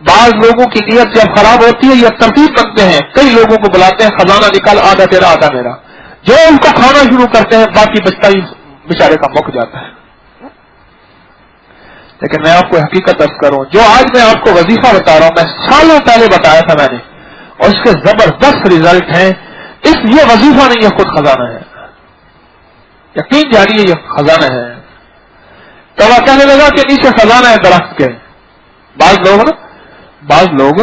بعض لوگوں کی نیت جب خراب ہوتی ہے یا ترتیب بنتے ہیں، کئی لوگوں کو بلاتے ہیں خزانہ نکال، آدھا تیرا آدھا میرا، جو ان کو کھانا شروع کرتے ہیں باقی بچتا ہی بیچارے کا مک جاتا ہے۔ لیکن میں آپ کو حقیقت عرض کروں، جو آج میں آپ کو وظیفہ بتا رہا ہوں، میں سالوں پہلے بتایا تھا میں نے، اور اس کے زبردست ریزلٹ ہیں۔ یہ وظیفہ نہیں، یہ خود خزانہ ہے، یقین جانیے یہ خزانہ ہے۔ تو وہ کہنے لگا کہ نیچے خزانہ ہے درخت کے۔ بعض لوگ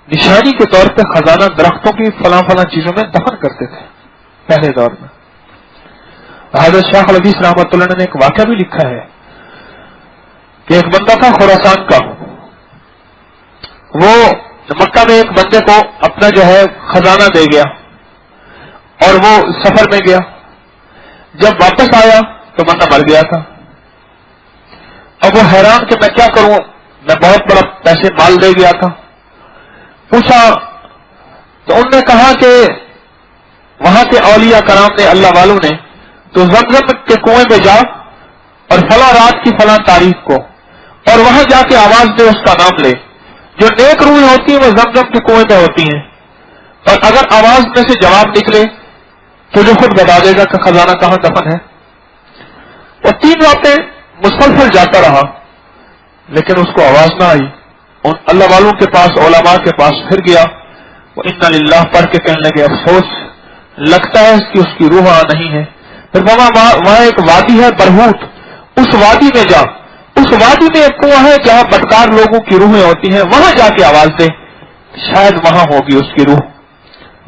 نشانی کے طور پہ خزانہ درختوں کی فلاں چیزوں میں دفن کرتے تھے پہلے دور میں۔ حضرت شیخ الحدیث رحمۃ اللہ نے ایک واقعہ بھی لکھا ہے کہ ایک بندہ تھا خراسان کا، وہ مکہ میں ایک بندے کو اپنا جو ہے خزانہ دے گیا اور وہ سفر میں گیا، جب واپس آیا تو بندہ مر گیا تھا۔ اب وہ حیران کہ میں کیا کروں، میں بہت بڑا پیسے مال دے گیا تھا۔ پوچھا تو انہوں نے کہا کہ وہاں کے اولیاء کرام نے، اللہ والوں نے، تو زمزم کے کنویں میں جا اور فلاں رات کی فلاں تاریخ کو، اور وہاں جا کے آواز دے، اس کا نام لے۔ جو نیک روحیں ہوتی ہیں وہ زمزم کے کنویں میں ہوتی ہیں، اور اگر آواز میں سے جواب نکلے تو جو خود بتا دے گا کہ خزانہ کہاں دفن ہے۔ وہ 3 راتیں مسلسل جاتا رہا لیکن اس کو آواز نہ آئی۔ ان اللہ والوں کے پاس، علماء کے پاس پھر گیا، وہ انا للہ پڑھ کے کہنے لگے افسوس، لگتا ہے کہ اس کی روح وہاں نہیں ہے۔ پھر وہاں ایک وادی ہے برہوت، اس وادی میں جا، اس وادی میں ایک کنواں ہے جہاں بدکار لوگوں کی روحیں ہوتی ہیں، وہاں جا کے آواز دے، شاید وہاں ہوگی اس کی روح۔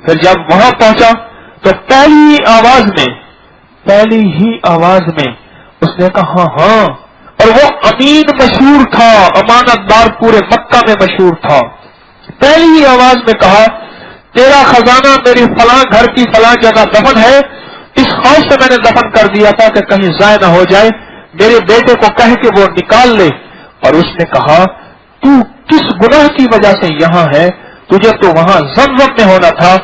پھر جب وہاں پہنچا تو پہلی ہی آواز میں اس نے کہا ہاں، اور وہ امین مشہور تھا، امانت دار پورے مکہ میں مشہور تھا۔ پہلی ہی آواز میں کہا تیرا خزانہ میری فلاں گھر کی فلاں جگہ دفن ہے، اس خوف سے میں نے دفن کر دیا تھا کہ کہیں ضائع نہ ہو جائے، میرے بیٹے کو کہہ کے وہ نکال لے۔ اور اس نے کہا تو کس گناہ کی وجہ سے یہاں ہے، تجھے تو وہاں زمزم میں ہونا تھا۔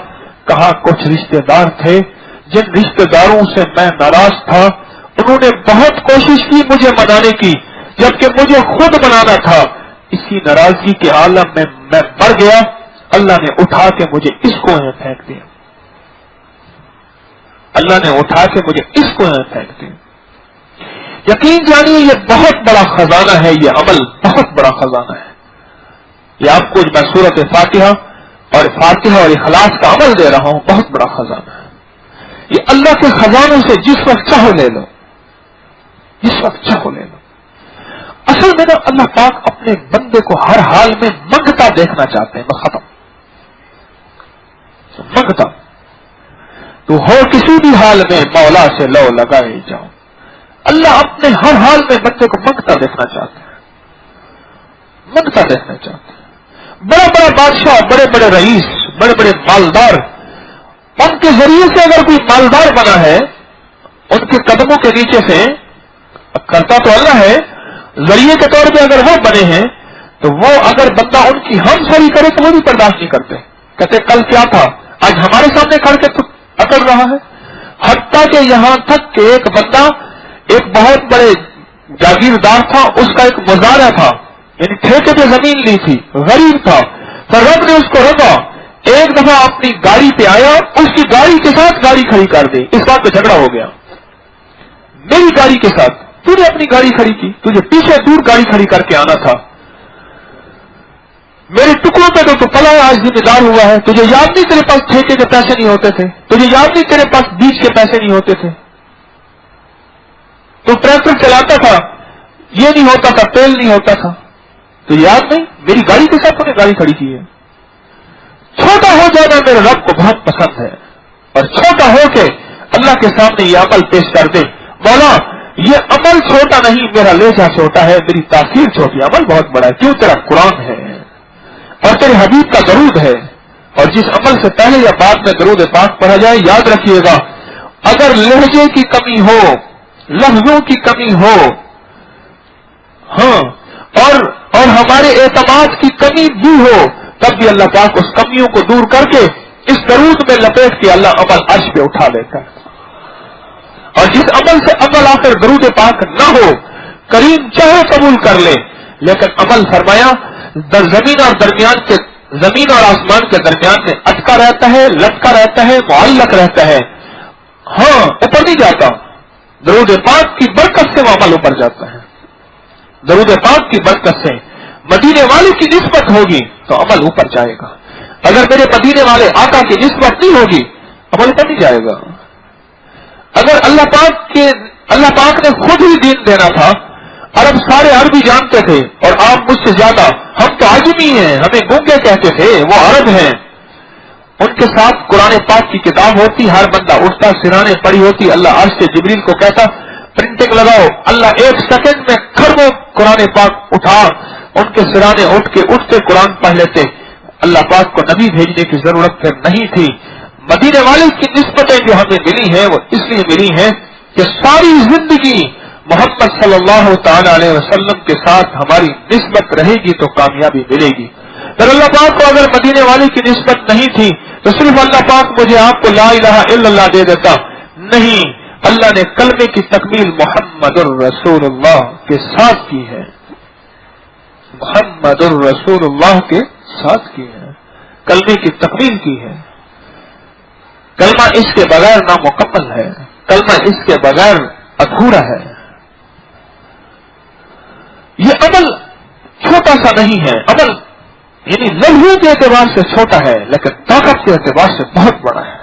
کہا کچھ رشتہ دار تھے جن رشتہ داروں سے میں ناراض تھا، انہوں نے بہت کوشش کی مجھے منانے کی، جبکہ مجھے خود منانا تھا۔ اسی ناراضگی کے عالم میں میں مر گیا، اللہ نے اٹھا کے مجھے اس کنویں میں پھینک دیا، اللہ نے اٹھا کے مجھے اس کنویں میں پھینک دیا۔ یقین جانیے یہ بہت بڑا خزانہ ہے، یہ عمل بہت بڑا خزانہ ہے۔ یہ آپ کو میں سورۃ فاتحہ اور اخلاص کا عمل دے رہا ہوں، بہت بڑا خزانہ ہے۔ یہ اللہ کے خزانوں سے جس وقت چاہو لے لو، جس وقت چاہو لے لو۔ اصل میں نا اللہ پاک اپنے بندے کو ہر حال میں منگتا دیکھنا چاہتے ہیں، بس ختم، منگتا تو ہو کسی بھی حال میں مولا سے لو لگائے جاؤ۔ اللہ اپنے ہر حال میں بندے کو منگتا دیکھنا چاہتے ہیں، منگتا دیکھنا چاہتے ہیں۔ بڑے بڑے بادشاہ، بڑے بڑے رئیس، بڑے بڑے مالدار، ان کے ذریعے سے اگر کوئی مالدار بنا ہے، ان کے قدموں کے نیچے سے کرتا تو اللہ ہے، ذریعے کے طور پہ اگر وہ بنے ہیں تو وہ اگر بندہ ان کی ہم سری کرے تو وہ بھی برداشت نہیں کرتے، کہتے کل کیا تھا آج ہمارے سامنے کھڑ کے تو اکڑ رہا ہے۔ حتیٰ کہ یہاں تک کہ ایک بندہ ایک بہت بڑے جاگیردار تھا، اس کا ایک مزارع تھا، یعنی ٹھیکے پہ زمین لی تھی، غریب تھا، تو رب نے اس کو رکھا، ایک دفعہ اپنی گاڑی پہ آیا، اس کی گاڑی کے ساتھ گاڑی کھڑی کر دی، اس بات پہ جھگڑا ہو گیا، میری گاڑی کے ساتھ تو نے اپنی گاڑی کھڑی کی، تجھے پیچھے دور گاڑی کھڑی کر کے آنا تھا، میرے ٹکڑوں پہ تو پلا آج ذمہ دار ہوا ہے، تجھے یاد نہیں تیرے پاس ٹھیکے کے پیسے نہیں ہوتے تھے، تجھے یاد نہیں تیرے پاس بیج کے پیسے نہیں ہوتے تھے، تو ٹریکٹر چلاتا تھا، یہ نہیں ہوتا تھا، تیل نہیں ہوتا تھا، تو یاد نہیں میری گاڑی کے ساتھ انہیں گاڑی کھڑی کی ہے۔ چھوٹا ہو جانا میرے رب کو بہت پسند ہے، اور چھوٹا ہو کے اللہ کے سامنے یہ عمل پیش کر دے، مولا یہ عمل چھوٹا نہیں، میرا لہجہ چھوٹا ہے، میری تاثیر چھوٹی، عمل بہت بڑا ہے، کیوں تیرا قرآن ہے اور تیرے حبیب کا درود ہے، اور جس عمل سے پہلے یا بعد میں درود پاک پڑھا جائے، یاد رکھیے گا اگر لہجے کی کمی ہو، لفظوں کی کمی ہو، ہاں اور ہمارے اعتماد کی کمی بھی ہو، تب بھی اللہ پاک اس کمیوں کو دور کر کے اس درود میں لپیٹ کے اللہ عمل عرش پہ اٹھا لیتا ہے۔ اور جس عمل سے عمل آخر درود پاک نہ ہو، کریم چاہے قبول کر لے، لیکن عمل فرمایا زمین اور آسمان کے درمیان میں اٹکا رہتا ہے، لٹکا رہتا ہے، معلق رہتا ہے. ہاں اوپر نہیں جاتا. درود پاک کی برکت سے وہ عمل اوپر جاتا ہے. درود پاک کی برکت سے مدینے والے کی نسبت ہوگی تو عمل اوپر جائے گا. اگر میرے مدینے والے آقا کی نسبت نہیں ہوگی عمل اوپر نہیں جائے گا. اگر اللہ پاک نے خود ہی دین دینا تھا، عرب سارے عربی جانتے تھے اور آپ مجھ سے زیادہ، ہم تو عجمی ہیں، ہمیں گونگے کہتے تھے، وہ عرب ہیں. ان کے ساتھ قرآن پاک کی کتاب ہوتی، ہر بندہ اٹھتا، سرانے پڑی ہوتی، اللہ عرش سے جبریل کو کہتا پرنٹنگ لگاؤ، اللہ 1 سیکنڈ میں خربوں قرآن پاک اٹھا، ان کے سرانے اٹھ کے اٹھتے قرآن پڑھ لیتے. اللہ پاک کو نبی بھیجنے کی ضرورت پھر نہیں تھی. مدینے والے کی نسبتیں جو ہمیں ملی ہیں وہ اس لیے ملی ہیں کہ ساری زندگی محمد صلی اللہ تعالی علیہ وسلم کے ساتھ ہماری نسبت رہے گی تو کامیابی ملے گی. پھر اللہ پاک کو اگر مدینے والے کی نسبت نہیں تھی تو صرف اللہ پاک مجھے آپ کو لا الہ الا اللہ دے دیتا. نہیں، اللہ نے کلمے کی تکمیل محمد الرسول اللہ کے ساتھ کی ہے. محمد الرسول اللہ کے ساتھ کی ہے، کلمے کی تکمیل کی ہے. کلمہ اس کے بغیر نامکمل ہے، کلمہ اس کے بغیر ادھورا ہے. یہ عمل چھوٹا سا نہیں ہے، عمل یعنی لفظوں کے اعتبار سے چھوٹا ہے لیکن طاقت کے اعتبار سے بہت بڑا ہے.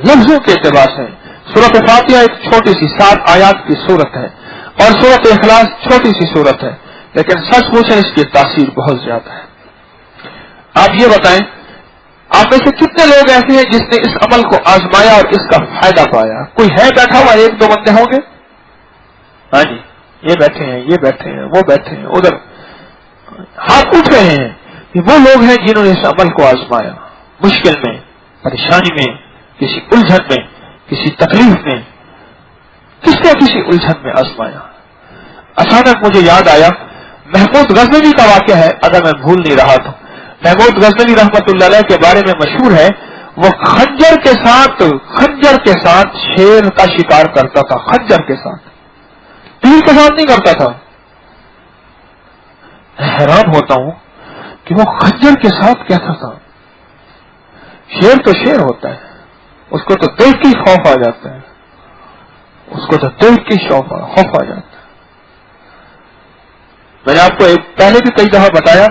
لفظوں کے اعتبار سے سورۃ فاتحہ ایک چھوٹی سی 7 آیات کی سورت ہے اور سورۃ اخلاص چھوٹی سی سورت ہے، لیکن سچ پوچھیں اس کی تاثیر بہت زیادہ ہے. آپ یہ بتائیں، آپ میں سے کتنے لوگ ایسے ہیں جس نے اس عمل کو آزمایا اور اس کا فائدہ پایا؟ کوئی ہے بیٹھا ہوا؟ 1-2 بندے ہوں گے. ہاں جی، یہ بیٹھے ہیں، یہ بیٹھے ہیں، وہ بیٹھے ہیں، ادھر ہاتھ اٹھ رہے ہیں. یہ وہ لوگ ہیں جنہوں نے اس عمل کو آزمایا، مشکل میں، پریشانی میں، کسی الجھن میں، کسی تکلیف میں، کس نے کسی الجھن میں آزمایا. اچانک مجھے یاد آیا محمود غزنوی کا واقعہ ہے، اگر میں بھول نہیں رہا تو. محمود غزنوی رحمت اللہ علیہ کے بارے میں مشہور ہے، وہ خنجر کے ساتھ شیر کا شکار کرتا تھا. خنجر کے ساتھ، تیر کے ساتھ نہیں کرتا تھا. حیران ہوتا ہوں کہ وہ خنجر کے ساتھ کیسا تھا. شیر تو شیر ہوتا ہے، اس کو تو دیکھ کے خوف آ جاتا ہے، اس کو تو دیکھ کے خوف آ جاتا ہے. میں نے آپ کو پہلے بھی کئی دفعہ بتایا،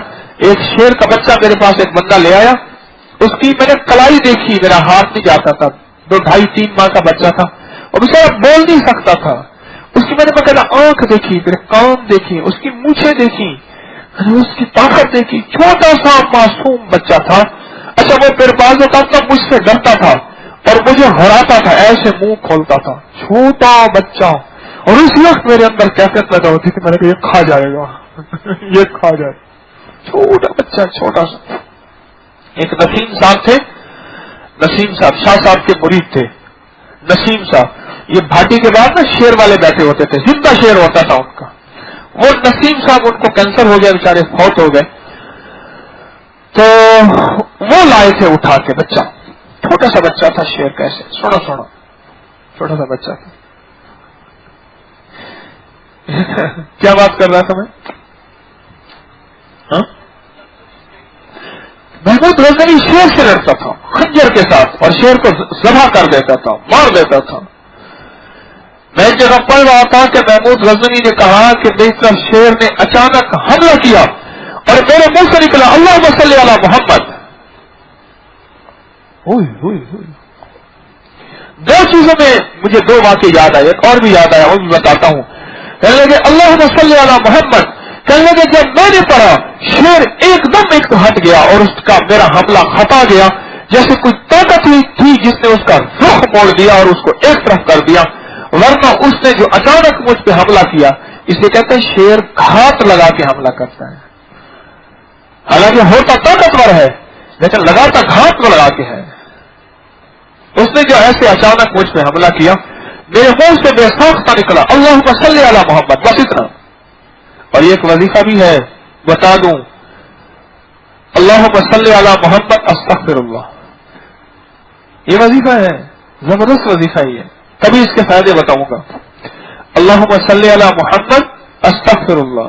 ایک شیر کا بچہ میرے پاس ایک بندہ لے آیا، اس کی میں نے کلائی دیکھی، میرا ہاتھ نہیں جاتا تھا. 2-2.5-3 ماہ کا بچہ تھا اور بیچارہ بول نہیں سکتا تھا. اس کی میں نے بقاعدہ آنکھ دیکھی، میرے کان دیکھی، اس کی مونچھیں دیکھی، میں نے اس کی طاقت دیکھی. چھوٹا سا معصوم بچہ تھا. اچھا وہ پھر بعض اوقات مجھ سے ڈرتا تھا اور مجھے ہراتا تھا، ایسے منہ کھولتا تھا. چھوٹا بچہ، اور اس وقت میرے اندر کیفیت پیدا ہوتی تھی، میں نے کہا یہ کھا جائے گا یہ کھا جائے گا. چھوٹا بچہ، چھوٹا سا. ایک نسیم صاحب تھے، نسیم صاحب شاہ صاحب کے مرید تھے. نسیم صاحب، یہ بھاٹی کے بعد نا شیر والے بیٹھے ہوتے تھے، زندہ شیر ہوتا تھا ان کا. وہ نسیم صاحب ان کو کینسر ہو گیا، بیچارے فوت ہو گئے. تو وہ لائے تھے اٹھا کے بچہ، چھوٹا سا بچہ تھا، شیر کیسے سونا چھوٹا سا بچہ تھا. کیا بات کر رہا تھا میں؟ محمود غزنوی شیر سے لڑتا تھا خنجر کے ساتھ اور شیر کو ذبح کر دیتا تھا، مار دیتا تھا. میں ایک جگہ پڑھ رہا تھا کہ محمود غزنوی نے کہا کہ میری طرف شیر نے اچانک حملہ کیا اور میرے منہ سے نکلا اللہم صلی علی محمد. دو چیزوں میں مجھے 2 واقعے یاد آئے، ایک اور بھی یاد آیا، وہ بھی بتاتا ہوں. کہنے لگے اللہم صلی علی محمد. کہنے لگے جب میں نے پڑھا شیر ایک دم ایک تو ہٹ گیا اور اس کا میرا حملہ کھپا گیا، جیسے کوئی طاقت ہوئی تھی جس نے اس کا رخ موڑ دیا اور اس کو ایک طرف کر دیا. ورنہ اس نے جو اچانک مجھ پہ حملہ کیا، اسے کہتے ہیں شیر گھات لگا کے حملہ کرتا ہے. حالانکہ ہوتا طاقتور ہے لیکن لگاتا گھات کو لگا کے ہے. اس نے جو ایسے اچانک مجھ پہ حملہ کیا، میرے منہ سے بے ساختہ نکلا اللہم صلی علی محمد، بس اتنا. اور یہ ایک وظیفہ بھی ہے، بتا دوں، اللہم صلی علی محمد استغفر اللہ. یہ وظیفہ ہے، زبردست وظیفہ ہی ہے. کبھی اس کے فائدے بتاؤں گا. اللہم صلی علی محمد استغفر اللہ.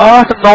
8-9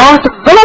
8-9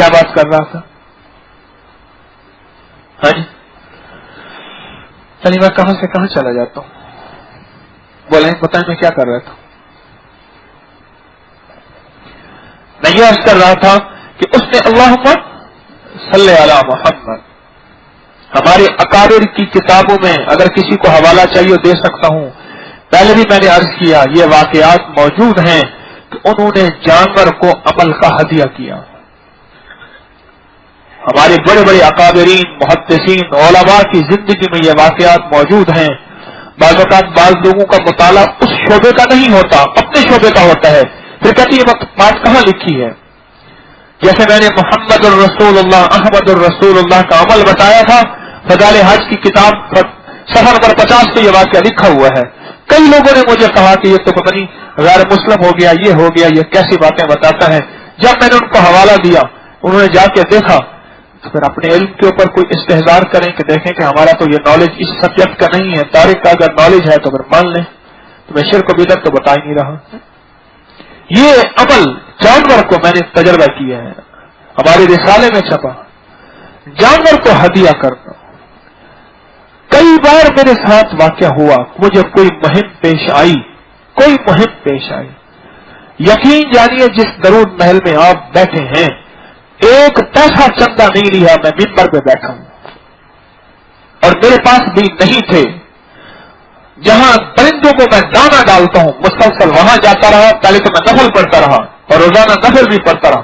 کیا بات کر رہا تھا؟ ہاں جی، چلیے میں کہاں سے کہاں چلا جاتا ہوں؟ بولیں بتائیں میں کیا کر رہا تھا؟ میں یہ عرض کر رہا تھا کہ اس نے اللہم صلی علی محمد، ہمارے اکابر کی کتابوں میں اگر کسی کو حوالہ چاہیے دے سکتا ہوں. پہلے بھی میں نے عرض کیا یہ واقعات موجود ہیں کہ انہوں نے جانور کو عمل کا ہدیہ کیا. ہمارے بڑے بڑے اکابرین محدثین علماء کی زندگی میں یہ واقعات موجود ہیں. بعض اوقات بعض لوگوں کا مطالعہ اس شعبے کا نہیں ہوتا، اپنے شعبے کا ہوتا ہے، پھر کہتے یہ بات کہاں لکھی ہے؟ جیسے میں نے محمد الرسول اللہ احمد الرسول اللہ کا عمل بتایا تھا، فضائل حج کی کتاب صفحہ نمبر 50 پہ یہ واقعہ لکھا ہوا ہے. کئی لوگوں نے مجھے کہا کہ یہ تو پتہ نہیں غیر مسلم ہو گیا، یہ ہو گیا، یہ کیسی باتیں بتاتا ہے. جب میں نے ان کو حوالہ دیا، انہوں نے جا کے دیکھا، تو پھر اپنے علم کے اوپر کوئی استحضار کریں کہ دیکھیں کہ ہمارا تو یہ نالج اس سبجیکٹ کا نہیں ہے، تاریخ کا اگر نالج ہے تو پھر مان لیں. تو میں شرک و بدعت تو بتا ہی نہیں رہا. یہ عمل جانور کو میں نے تجربہ کیا ہے، ہمارے رسالے میں چھپا. جانور کو ہدیہ کرنا کئی بار میرے ساتھ واقع ہوا. مجھے کوئی مہم پیش آئی، کوئی مہم پیش آئی، یقین جانیے جس درود محل میں آپ بیٹھے ہیں ایک پیسہ چندہ نہیں لیا، میں ممبر پہ بیٹھا ہوں اور میرے پاس بھی نہیں تھے. جہاں پرندوں کو میں دانا ڈالتا ہوں مسلسل وہاں جاتا رہا. پہلے تو میں نفل پڑھتا رہا اور روزانہ نفل بھی پڑھتا رہا.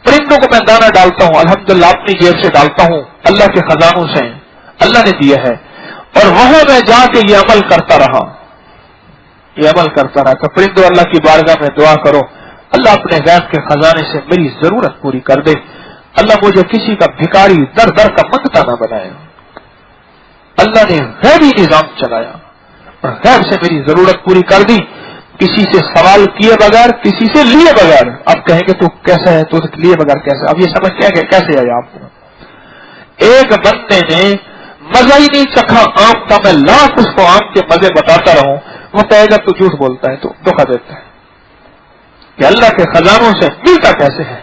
پرندوں کو میں دانا ڈالتا ہوں، الحمدللہ اپنی جیب سے ڈالتا ہوں، اللہ کے خزانوں سے اللہ نے دیا ہے. اور وہاں میں جا کے یہ عمل کرتا رہا، یہ عمل کرتا رہا. تو پرندوں اللہ کی بارگاہ میں دعا کرو اللہ اپنے غیب کے خزانے سے میری ضرورت پوری کر دے. اللہ مجھے کسی کا بھکاری در در کا منگتا نہ بنائے. اللہ نے غیبی نظام چلایا اور غیب سے میری ضرورت پوری کر دی، کسی سے سوال کیے بغیر، کسی سے لیے بغیر. آپ کہیں گے تو کیسا ہے، تو لیے بغیر کیسا؟ اب یہ سمجھ کیا کہ کیسے آیا آپ کو؟ ایک بندے نے مزہ ہی نہیں چکھا آم کا، میں لاکھ اس کو آم کے مزے بتاتا رہوں، وہ کہے گا تو جھوٹ بولتا ہے، تو دھوکہ دیتا ہے. کہ اللہ کے خزانوں سے ملتا کیسے ہے؟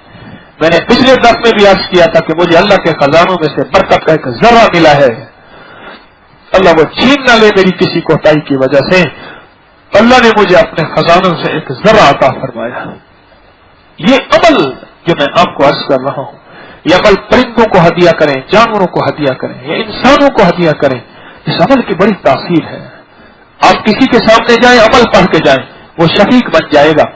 میں نے پچھلے درس میں بھی عرض کیا تھا کہ مجھے اللہ کے خزانوں میں سے برکت کا ایک ذرہ ملا ہے. اللہ وہ چھین نہ لے میری کسی کوتاہی کی وجہ سے. اللہ نے مجھے اپنے خزانوں سے ایک ذرہ عطا فرمایا. یہ عمل جو میں آپ کو عرض کر رہا ہوں، یہ عمل پرندوں کو ہدیہ کریں، جانوروں کو ہدیہ کریں یا انسانوں کو ہدیہ کریں، اس عمل کی بڑی تاثیر ہے. آپ کسی کے سامنے جائیں عمل پڑھ کے جائیں، وہ شفیق بن جائے گا.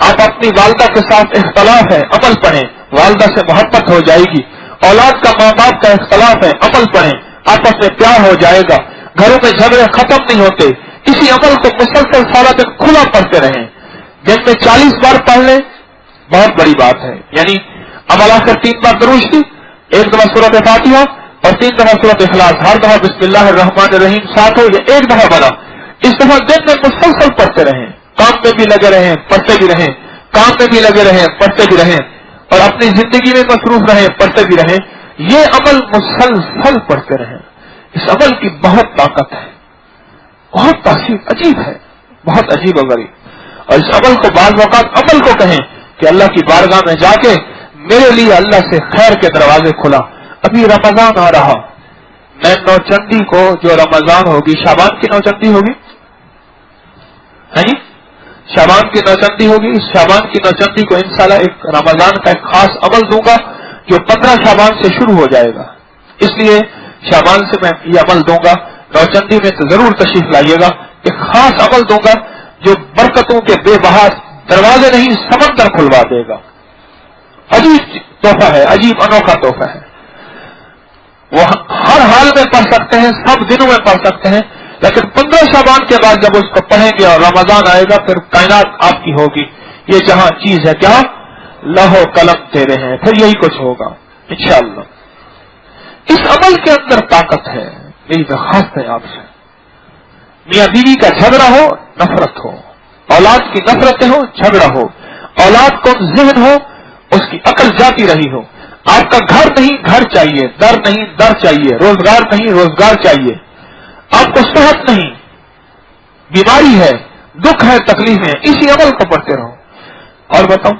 آپ اپنی والدہ کے ساتھ اختلاف ہے عمل پڑھیں، والدہ سے محبت ہو جائے گی. اولاد کا ماں باپ کا اختلاف ہے عمل پڑھیں، آپس میں پیار ہو جائے گا. گھروں میں جھگڑے ختم نہیں ہوتے. اسی عمل کو مسلسل سارا دن کھلا پڑھتے رہیں، دن میں 40 بار پڑھ لیں، بہت بڑی بات ہے. یعنی عمل آ کر 3 بار درود شریف، ایک دفعہ سورۃ فاتحہ اور 3 دفعہ سورۃ اخلاص، ہر دفعہ بسم اللہ الرحمن الرحیم ساتھ ہو یا ایک دفعہ بنا. اس دفعہ دن میں مسلسل پڑھتے رہیں، کام میں بھی لگے رہیں پڑھتے بھی رہیں، کام میں بھی لگے رہیں پڑھتے بھی رہیں، اور اپنی زندگی میں مصروف رہیں پڑھتے بھی رہیں. یہ عمل مسلسل پڑھتے رہیں. اس عمل کی بہت طاقت ہے، بہت تاثیر عجیب ہے، بہت عجیب و غریب. اور اس عمل کو بعض اوقات عمل کو کہیں کہ اللہ کی بارگاہ میں جا کے میرے لیے اللہ سے خیر کے دروازے کھلا. ابھی رمضان آ رہا، میں نوچندی کو جو رمضان ہوگی، شعبان کی نوچندی ہوگی، ہے جی شعبان کی نوچندی ہوگی، اس شعبان کی نوچندی کو انشاءاللہ ایک رمضان کا ایک خاص عمل دوں گا جو 15 شعبان سے شروع ہو جائے گا. اس لیے شعبان سے میں یہ عمل دوں گا، نوچندی میں تو ضرور تشریف لائیے گا. ایک خاص عمل دوں گا جو برکتوں کے بے بہا دروازے نہیں سمندر کھلوا دے گا. عجیب تحفہ ہے، عجیب انوکھا تحفہ ہے. وہ ہر حال میں پڑھ سکتے ہیں، سب دنوں میں پڑھ سکتے ہیں، لیکن 15 شعبان کے بعد جب اس کو پڑھیں گے اور رمضان آئے گا پھر کائنات آپ کی ہوگی. یہ جہاں چیز ہے کیا لوح قلم تیرے ہیں، پھر یہی کچھ ہوگا انشاءاللہ. اس عمل کے اندر طاقت ہے. میری درخواست ہے آپ سے، میاں بیوی کا جھگڑا ہو نفرت ہو، اولاد کی نفرتیں ہو جھگڑا ہو، اولاد کو ذہن ہو اس کی عقل جاتی رہی ہو، آپ کا گھر نہیں گھر چاہیے، در نہیں در چاہیے، روزگار نہیں روزگار چاہیے، آپ کو صحت نہیں، بیماری ہے، دکھ ہے، تکلیف ہے، اسی عمل کو پڑھتے رہو. اور بتاؤں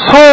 100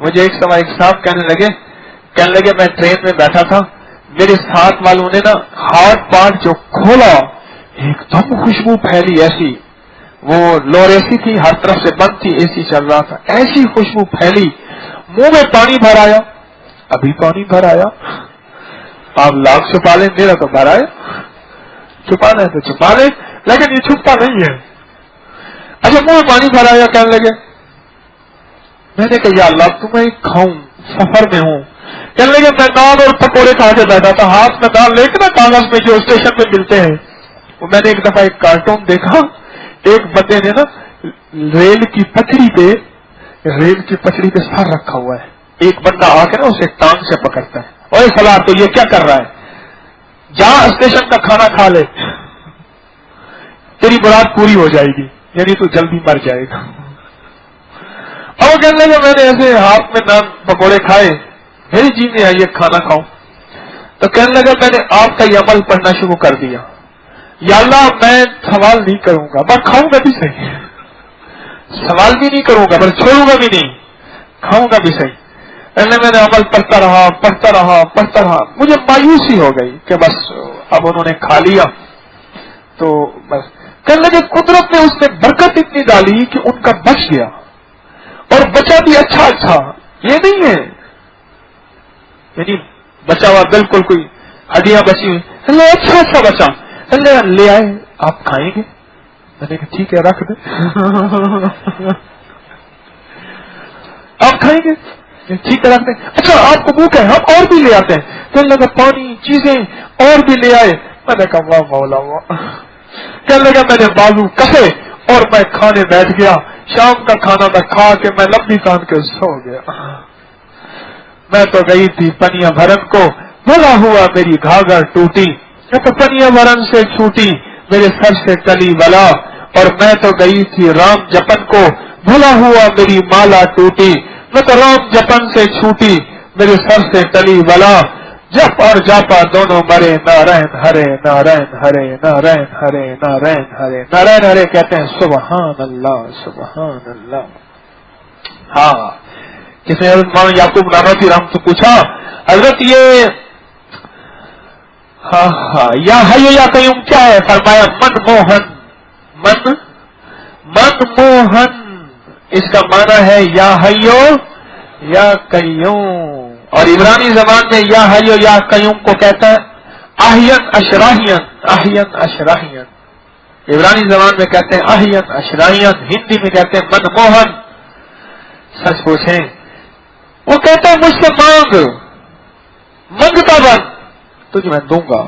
مجھے ایک صاحب کہنے لگے میں ٹرین میں بیٹھا تھا، میرے ساتھ والوں نے نا ہارٹ پارٹ جو کھولا، ایک دم خوشبو پھیلی ایسی، وہ لور اے سی تھی، ہر طرف سے بند تھی، اے سی چل رہا تھا، ایسی خوشبو پھیلی، منہ میں پانی بھر آیا، ابھی پانی بھر آیا، آپ لاکھ چھپا لیں، میرا تو بھر آیا، چھپانا ہے تو چھپا لیں، لیکن یہ چھپتا نہیں ہے۔ اچھا منہ میں پانی بھر آیا، کہنے لگے، میں نے کہا یا اللہ تمہیں کھاؤں، سفر میں ہوں، کہنے لگے میں نان اور پکوڑے کھا کے بیٹھا تھا، ہاتھ میں نان لے کے نا کاغذ میں جو اسٹیشن پہ ملتے ہیں، وہ میں نے ایک دفعہ ایک کارٹون دیکھا، ایک بندے نے نا ریل کی پٹری پہ سر رکھا ہوا ہے، ایک بندہ آ کے نا اسے ٹانگ سے پکڑتا ہے، اوے فلاں تو یہ کیا کر رہا ہے، جہاں اسٹیشن کا کھانا کھا لے تیری مراد پوری ہو جائے گی، یعنی تو جلدی مر جائے گا۔ اور وہ کہنے لگے میں نے ایسے ہاتھ میں نان پکوڑے کھائے، میری جی میں آئی کھانا کھاؤں، تو کہنے لگا میں نے آپ کا یہ عمل پڑھنا شروع کر دیا، یا اللہ میں سوال نہیں کروں گا، بس کھاؤں گا بھی صحیح، سوال بھی نہیں کروں گا، بس چھوڑوں گا بھی نہیں، کھاؤں گا بھی صحیح۔ پہلے میں نے عمل پڑھتا رہا، مجھے مایوسی ہو گئی کہ بس اب انہوں نے کھا لیا تو بس۔ کہنے لگے قدرت نے اس میں برکت اتنی ڈالی کہ ان کا بچ گیا، اور بچا بھی اچھا، یہ نہیں ہے یعنی بچا ہوا بالکل کوئی ہڈیاں بچی ہوئی، اللہ اچھا بچا، اللہ لے آئے آپ کھائیں گے، میں نے کہا ٹھیک ہے رکھ دیں آپ کھائیں گے، ٹھیک ہے رکھ دیں، اچھا آپ کو بھوک ہے ہم اور بھی لے آتے ہیں، کہنے لگا پانی چیزیں اور بھی لے آئے، میں نے کہا واہ مولا واہ، کہنے لگا میں نے بازو کسے اور میں کھانے بیٹھ گیا، شام کا کھانا میں کھا کے میں لمبی کان کے سو گیا۔ میں تو گئی تھی پنیا بھرن کو، بھلا ہوا میری گھاگھر ٹوٹی، میں تو پنیا بھرن سے چھوٹی میرے سر سے ٹلی بلا، اور میں تو گئی تھی رام جپن کو، بھلا ہوا میری مالا ٹوٹی، میں تو رام جپن سے چھوٹی میرے سر سے ٹلی بلا، جپ اور جاپا دونوں مرے، نارائن ہرے نارائن ہرے نارائن ہرے نارائن ہرے، نارائن ہرے کہتے ہیں سبحان اللہ سبحان اللہ۔ ہاں کس نے حضرت مولانا یعقوب نانوتوی رحمۃ اللہ پوچھا، حضرت یہ ہاں یا حیو یا قیوم کیا ہے؟ فرمایا من موہن، اس کا معنی ہے یا حیو یا قیوم، اور عبرانی زبان میں یا حیو یا قیوم کو کہتا ہے احین اشراہین، عبرانی زبان میں کہتے ہیں احین اشراہین، ہندی میں کہتے ہیں من موہن۔ سچ پوچھیں وہ کہتا ہے مجھ سے منگتا بن تجھے میں دوں گا،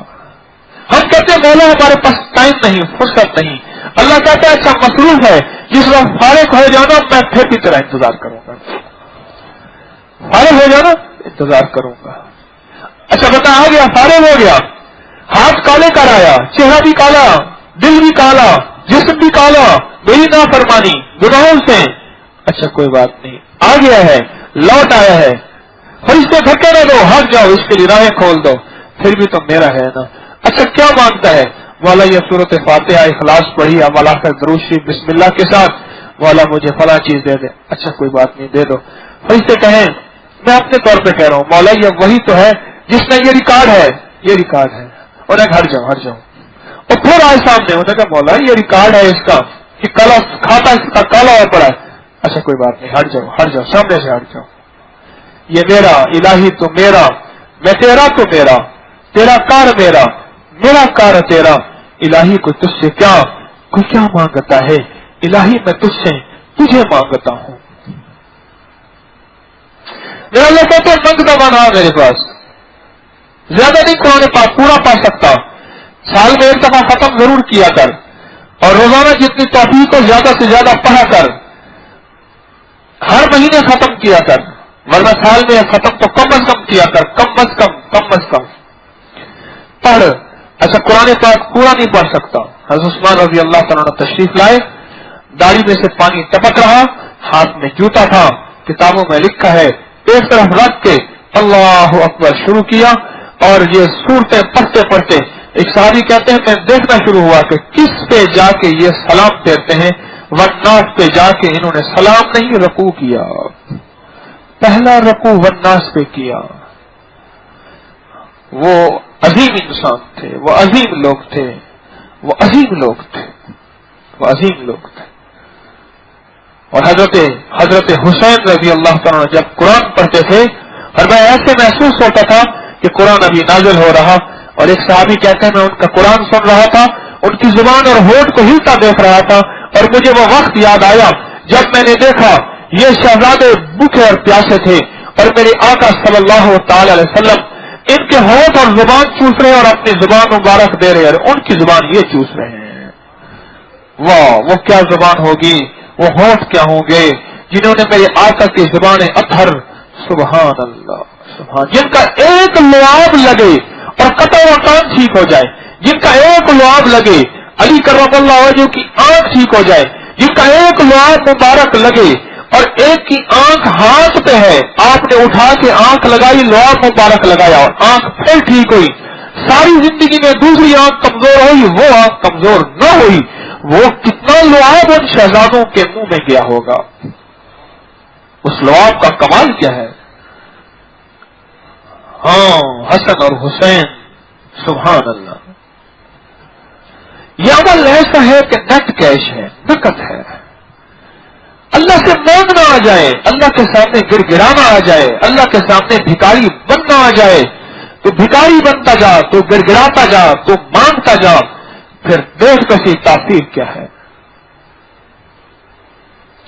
ہم کہتے ہیں مولا ہمارے پاس ٹائم نہیں، فرصت نہیں، اللہ کہتا ہے اچھا مصروف ہے، جس وقت فارغ ہو جانا میں پھر بھی تیرا انتظار کروں گا، فارغ ہو جانا انتظار کروں گا۔ اچھا بتا آ گیا، فارغ ہو گیا، ہاتھ کالے کر آیا، چہرہ بھی کالا، دل بھی کالا، جسم بھی کالا، میری نافرمانی گناہوں سے، اچھا کوئی بات نہیں، آ گیا ہے، لوٹ آیا ہے، فرشتے دھکے نہ دو، ہٹ جاؤ، اس کے لیے راہیں کھول دو، پھر بھی تو میرا ہے نا۔ اچھا کیا مانگتا ہے؟ مولا یہ صورت فاتحہ اخلاص پڑھی، اب اللہ کا درود شریف بسم اللہ کے ساتھ، مولا مجھے فلاں چیز دے دے، اچھا کوئی بات نہیں دے دو۔ فرشتے کہیں میں اپنے طور پہ کہہ رہا ہوں مولا یہ وہی تو ہے جس میں یہ ریکارڈ ہے، انہیں ہٹ جاؤ اور پھر آئے سامنے، انہوں نے کہا مولا یہ ریکارڈ ہے اس کا، کہ کالا کھاتا اس کا کالا ہوا پڑا ہے، اچھا کوئی بات نہیں ہٹ جاؤ سامنے سے ہٹ جاؤ، یہ میرا الہی تو میرا، میں تیرا تو میرا، تیرا کار میرا، میرا کار تیرا، الہی کو تجھ سے کیا مانگتا ہے، الہی میں تجھ سے تجھے مانگتا ہوں۔ میرا اللہ کہتے ہیں منگتا بنا میرے پاس، زیادہ نہیں قرآن پاک پورا پڑھ سکتا، سال میں ایک دفعہ ختم ضرور کیا کر، اور روزانہ جتنی توفیق ہو زیادہ سے زیادہ پڑھا کر، ہر مہینے ختم کیا کر، ورنہ سال میں ختم تو کم از کم کیا کر، کم از کم پڑھ۔ اچھا قرآن پاک پورا نہیں پڑھ سکتا، حضرت عثمان رضی اللہ تعالیٰ عنہ تشریف لائے، داڑھی میں سے پانی ٹپک رہا، ہاتھ میں جوتا تھا، کتابوں میں لکھا ہے، ایک طرف رکھ کے اللہ اکبر شروع کیا، اور یہ سورتیں پڑھتے پڑھتے ایک صحابی کہتے ہیں میں دیکھنا شروع ہوا کہ کس پہ جا کے یہ سلام پھیرتے ہیں، والناس پہ جا کے انہوں نے سلام نہیں رکوع کیا، پہلا رکوع والناس پہ کیا. وہ عظیم انسان تھے، وہ عظیم لوگ تھے، وہ عظیم لوگ تھے، وہ عظیم لوگ تھے. اور حضرت حسین رضی اللہ تعالیٰ جب قرآن پڑھتے تھے اور میں ایسے محسوس ہوتا تھا کہ قرآن ابھی نازل ہو رہا، اور ایک صحابی کہتے ہیں میں ان کا قرآن سن رہا تھا، ان کی زبان اور ہونٹ کو ہلتا دیکھ رہا تھا، اور مجھے وہ وقت یاد آیا جب میں نے دیکھا یہ شہزادے بھوکے اور پیاسے تھے اور میرے آقا صلی اللہ تعالی علیہ وسلم ان کے ہونٹ اور زبان چوس رہے اور اپنی زبان مبارک دے رہے اور ان کی زبان یہ چوس رہے ہیں. واہ، وہ کیا زبان ہوگی، وہ ہونٹ کیا ہوں گے جنہوں نے میرے آقا کی زبان اطہر، سبحان اللہ سبحان، جن کا ایک لعاب لگے اور قطع و کان ٹھیک ہو جائے، جن کا ایک لعاب لگے علی کرم اللہ وجہ کی آنکھ ٹھیک ہو جائے، جن کا ایک لعاب مبارک لگے اور ایک کی آنکھ ہاتھ پہ ہے، آپ نے اٹھا کے آنکھ لگائی، لعاب مبارک لگایا اور آنکھ پھر ٹھیک ہوئی، ساری زندگی میں دوسری آنکھ کمزور ہوئی، وہ آنکھ کمزور نہ ہوئی، وہ کتنا لعاب ان شہزادوں کے منہ میں گیا ہوگا. اس لعاب کا کمال کیا ہے. ہاں، حسن اور حسین، سبحان اللہ. یہ عمل ایسا ہے کہ نیٹ کیش ہے، نقد ہے. اللہ سے مانگنا آ جائے، اللہ کے سامنے گر گرانا آ جائے، اللہ کے سامنے بھکاری بننا آ جائے، تو بھکاری بنتا جا، تو گر گراتا جا، تو مانگتا جا، پھر دیکھ کسی تاثیر کیا ہے.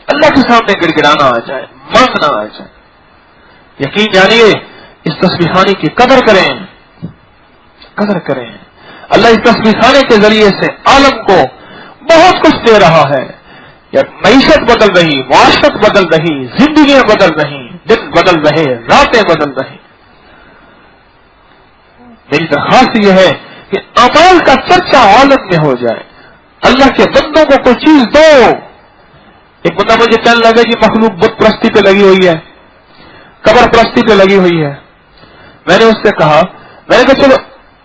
اللہ کے سامنے گر گرانا آ جائے، مانگنا آ جائے. یقین جانیے اس تسبیح خانے کی قدر کریں، قدر کریں. اللہ اس تسبیح خانے کے ذریعے سے عالم کو بہت کچھ دے رہا ہے. یا معیشت بدل رہی، معاشرت بدل رہی، زندگیاں بدل رہی، دن بدل رہے، راتیں بدل رہی. میری درخواست یہ ہے کہ اعمال کا چرچا عالم میں ہو جائے. اللہ کے بندوں کو کوئی چیز دو. ایک بندہ مجھے کہنے لگا کہ مخلوق بت پرستی پہ لگی ہوئی ہے، قبر پرستی پہ لگی ہوئی ہے. میں نے اس سے کہا، میں نے کہا چلو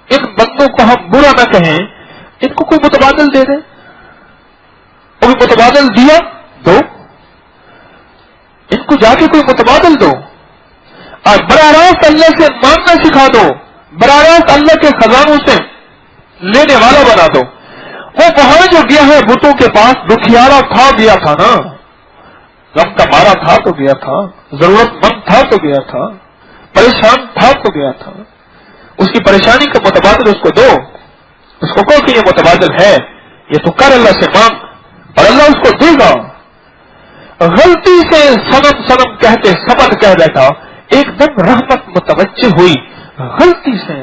ان بندوں کو ہم برا نہ کہیں، ان کو کوئی متبادل دے دیں. کوئی متبادل دیا دو، ان کو جا کے کوئی متبادل دو، اور براہ راست اللہ سے مانگنا سکھا دو، براہ راست اللہ کے خزانوں سے لینے والا بنا دو. وہ وہاں جو گیا ہے بتوں کے پاس، دکھیارا تھا گیا تھا نا، غم کا مارا تھا تو گیا تھا، ضرورت مند تھا تو گیا تھا، پریشان تھا تو گیا تھا. اس کی پریشانی کا متبادل اس کو دو، اس کو کہو کہ یہ متبادل ہے، یہ تو کر اللہ سے مانگ اور اللہ اس کو دے گا. غلطی سے سنم سنم کہتے سبد کہہ بیٹھا، ایک دم رحمت متوجہ ہوئی غلطی سے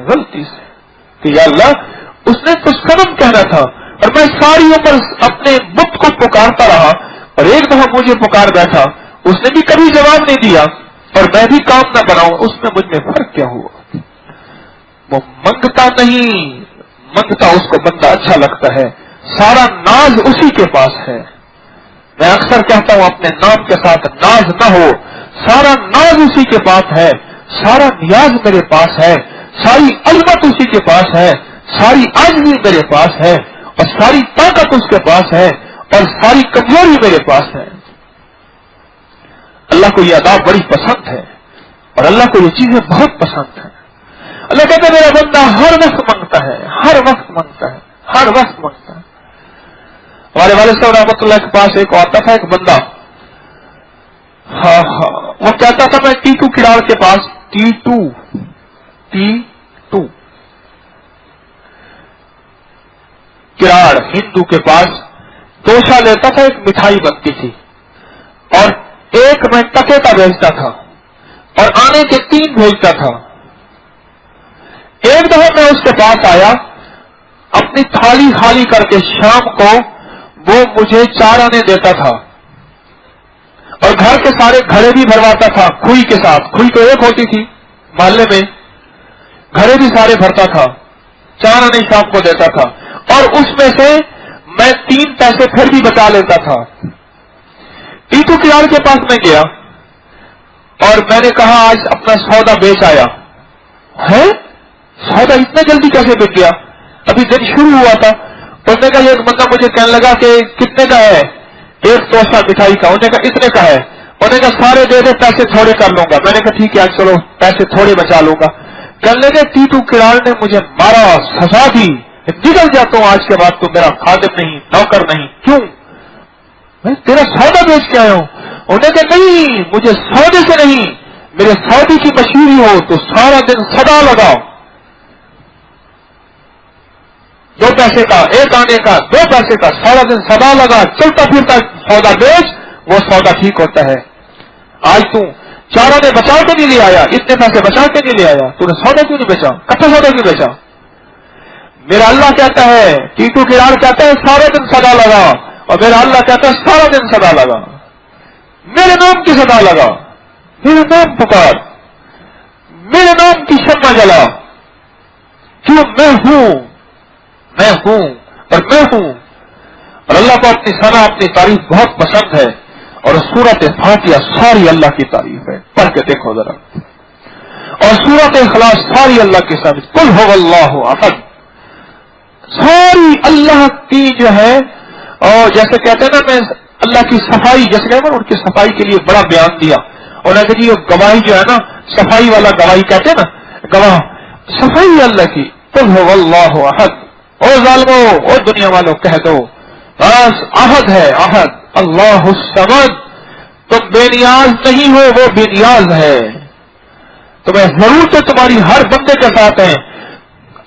کہ یا اللہ اس نے تو سنم کہنا تھا اور میں ساری عمر اپنے بت کو پکارتا رہا اور ایک دفعہ مجھے پکار بیٹھا، اس نے بھی کبھی جواب نہیں دیا اور میں بھی کام نہ بناؤں، اس میں مجھ میں فرق کیا ہوا. وہ منگتا نہیں، منگتا اس کو بندہ اچھا لگتا ہے. سارا ناز اسی کے پاس ہے. میں اکثر کہتا ہوں اپنے نام کے ساتھ ناز نہ ہو، سارا ناز اسی کے پاس ہے، سارا نیاز میرے پاس ہے، ساری عظمت اسی کے پاس ہے، ساری عاجزی میرے پاس ہے، اور ساری طاقت اس کے پاس ہے، اور ساری کمزوری میرے پاس ہے. اللہ کو یہ آداب بڑی پسند ہے اور اللہ کو یہ چیزیں بہت پسند ہیں. اللہ کہتا ہے میرا بندہ ہر وقت مانگتا ہے، ہر وقت مانگتا ہے، ہر وقت مانگتا ہے. ہمارے والد صاحب رحمۃ اللہ کے پاس ایک آتا تھا ایک بندہ، وہ کہتا تھا میں ٹیٹو کراڑ کے پاس، ٹیٹو کراڑ ہندو کے پاس توشا لیتا تھا، ایک مٹھائی بنتی تھی اور ایک میں ٹکے کا بھیجتا تھا اور آنے کے 3 بھیجتا تھا. ایک دفعہ میں اس کے پاس آیا، اپنی تھالی خالی کر کے شام کو وہ مجھے 4 آنے دیتا تھا اور گھر کے سارے گھڑے بھی بھرواتا تھا کھوئی کے ساتھ. کھوئی تو ایک ہوتی تھی محلے میں، گھڑے بھی سارے بھرتا تھا، 4 آنے شام کو دیتا تھا اور اس میں سے میں 3 پیسے پھر بھی بچا لیتا تھا. ٹیٹو کراڑ کے پاس میں گیا اور میں نے کہا آج اپنا سودا بیچ آیا. ہے سودا اتنا جلدی کیسے بک گیا؟ ابھی دن شروع ہوا تھا. اس نے کہا یہ ایک بندہ مجھے کہنے لگا کہ کتنے کا ہے؟ 1 توشا مٹھائی کا. انہوں نے کہا اتنے کا ہے. انہوں نے کہا سارے دے دے، پیسے تھوڑے کر لوں گا۔ میں نے کہا ٹھیک ہے آج چلو پیسے تھوڑے بچا لوں گا۔ کہنے لگے ٹیٹو کڑال نے مجھے مارا، سزا دی، نکل جاتا ہوں آج کے بعد، تو میرا خادم نہیں، نوکر نہیں۔ کیوں؟ میں تیرا سودا بیچ کے آیا ہوں۔ انہوں نے کہا نہیں، مجھے سودے سے نہیں، میرے سودے کی مشہوری ہو تو سارا دن صدا لگاؤ، 2 پیسے کا، 1 آنے کا، 2 پیسے کا، سارا دن صدا لگا، چلتا پھرتا سودا بیچ، وہ سودا ٹھیک ہوتا ہے۔ آج تو 4 آنے بچا کے نہیں لے آیا، اتنے پیسے بچا کے نہیں لے آیا، تو نے سودا کیوں نہیں بیچا؟ کٹھا سودا کیوں بیچا؟ میرا اللہ کہتا ہے، ٹیٹو کڑال کہتا ہے سارا دن صدا لگا، اور میرا اللہ کہتا ہے سارا دن صدا لگا، میرے نام کی صدا لگا، میرا نام پکار، میرے نام کی شمع جلا، کیوں؟ میں ہوں اور میں ہوں۔ اور اللہ کو اپنی ثنا، اپنی تعریف بہت پسند ہے، اور سورت فاتحہ ساری اللہ کی تعریف ہے، پڑھ کے دیکھو ذرا۔ اور سورت اخلاص ساری اللہ کی تعریف، قل هو اللہ احد، ساری اللہ کی جو ہے، اور جیسے کہتے ہیں نا، میں اللہ کی صفائی، جیسے کہتے ہیں ان کی صفائی کے لیے بڑا بیان دیا، اور اگر یہ گواہی جو ہے نا، صفائی والا گواہی کہتے ہیں نا، گواہ صفائی اللہ کی، قل هو اللہ احد، او ظالمو، او دنیا والوں کہہ دو بس احد ہے، احد، اللہ الصمد، تم بے نیاز نہیں ہو، وہ بے نیاز ہے، تمہیں ضرورت تمہاری ہر بندے کے ساتھ ہے،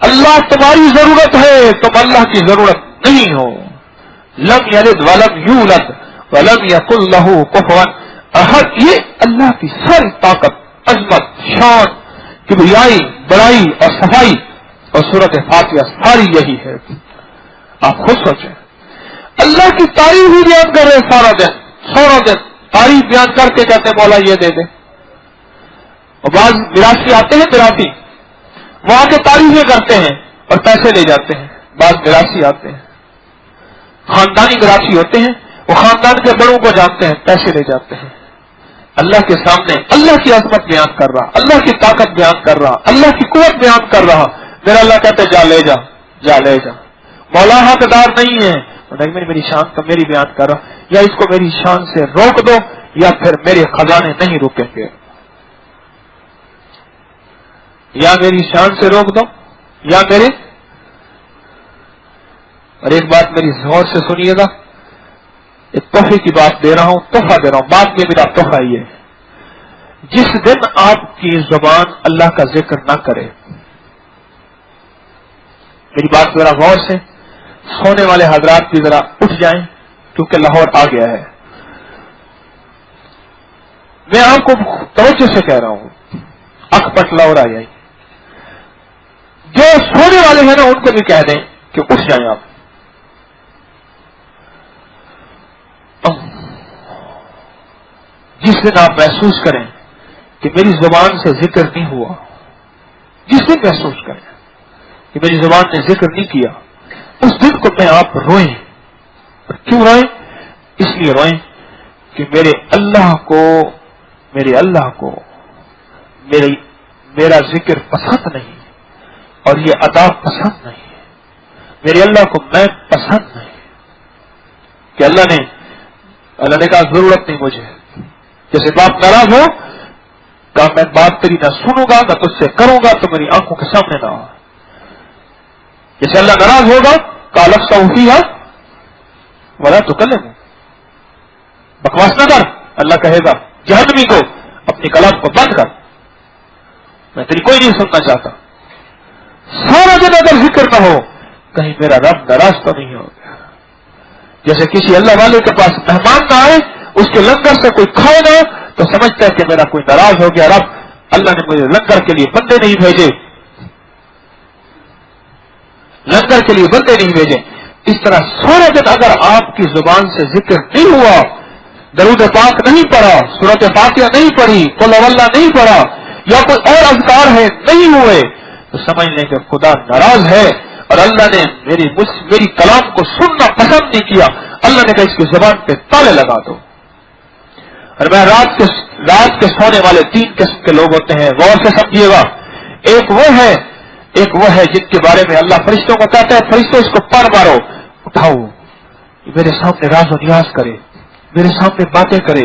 اللہ تمہاری ضرورت ہے، تم اللہ کی ضرورت نہیں ہو، لم یلد ولم یولد ولم یکن لہ کفوا احد، یہ اللہ کی ساری طاقت، عظمت، شان، کبریائی، بڑائی اور صفائی، اور سورت فاتحہ ساری یہی ہے۔ آپ خود سوچیں، اللہ کی تعریف ہی بیان کر رہے سارا دن تعریف بیان کر کے کہتے ہیں مولا یہ دے دے۔ اور بعض میراثی آتے ہیں، میراثی وہ آ کے تعریفیں کرتے ہیں اور پیسے لے جاتے ہیں۔ بعض میراثی آتے ہیں، خاندانی میراثی ہوتے ہیں، وہ خاندان کے بڑوں کو جانتے ہیں، پیسے لے جاتے ہیں۔ اللہ کے سامنے اللہ کی عظمت بیان کر رہا، اللہ کی طاقت بیان کر رہا، اللہ کی قوت بیان کر رہا، میرا اللہ کہتے جا لے جا، جا لے جا، مولا حقدار نہیں ہے، میری شان تو میری بیان کر رہا، یا اس کو میری شان سے روک دو یا پھر میرے خزانے نہیں رکیں گے، یا میری شان سے روک دو یا میرے۔ اور ایک بات میری غور سے سنیے گا، ایک تحفے کی بات دے رہا ہوں، تحفہ دے رہا ہوں، بات میں میرا تحفہ یہ ہے، جس دن آپ کی زبان اللہ کا ذکر نہ کرے، میری بات ذرا غور سے، سونے والے حضرات بھی ذرا اٹھ جائیں کیونکہ لاہور آ گیا ہے، میں آپ کو توجہ سے کہہ رہا ہوں، اکھ پٹ لاہور آ جائیں، جو سونے والے ہیں نا ان کو بھی کہہ دیں کہ اٹھ جائیں آپ، جس دن آپ محسوس کریں کہ میری زبان سے ذکر نہیں ہوا، جس دن محسوس کریں کہ میری زبان نے ذکر نہیں کیا، اس دن کو میں آپ روئیں۔ اور کیوں روئیں؟ اس لیے روئیں کہ میرے اللہ کو میرا ذکر پسند نہیں، اور یہ ادا پسند نہیں، میرے اللہ کو میں پسند نہیں، کہ اللہ نے کہا ضرورت نہیں مجھے، جیسے باپ ناراض ہو کہا میں بات تیری نہ سنوں گا نہ تجھ سے کروں گا تو میری آنکھوں کے سامنے نہ آ، جیسے اللہ ناراض ہوگا کہا لفظ فیہا ولا تکلموا، بکواس نہ کر، اللہ کہے گا جہنمی کو اپنی کلام کو بند کر، میں تیری کوئی نہیں سننا چاہتا۔ سارا دن اگر ذکر نہ ہو کہیں میرا رب ناراض تو نہیں ہوگا، جیسے کسی اللہ والے کے پاس مہمان نہ آئے، اس کے لنگر سے کوئی کھائے نہ تو سمجھتا ہے کہ میرا کوئی ناراض ہو گیا، رب اللہ نے مجھے لنگر کے لیے بندے نہیں بھیجے، لنگر کے لیے بندے نہیں بھیجے۔ اس طرح سارا دن اگر آپ کی زبان سے ذکر نہیں ہوا، درود پاک نہیں پڑھا، سورت فاتحہ نہیں پڑھی، قل هو اللہ نہیں پڑھا، یا کوئی اور اذکار ہے نہیں ہوئے، تو سمجھ لیں کہ خدا ناراض ہے، اور اللہ نے میری کلام کو سننا پسند نہیں کیا، اللہ نے کہا اس کی زبان پہ تالے لگا دو۔ اور میں رات کے سونے والے 3 قسم کے لوگ ہوتے ہیں، غور سے سمجھیے گا، ایک وہ ہے جن کے بارے میں اللہ فرشتوں کو کہتا ہے فرشتوں اس کو پر مارو، اٹھاؤ، میرے سامنے راز و نیاز کرے، میرے سامنے باتیں کرے،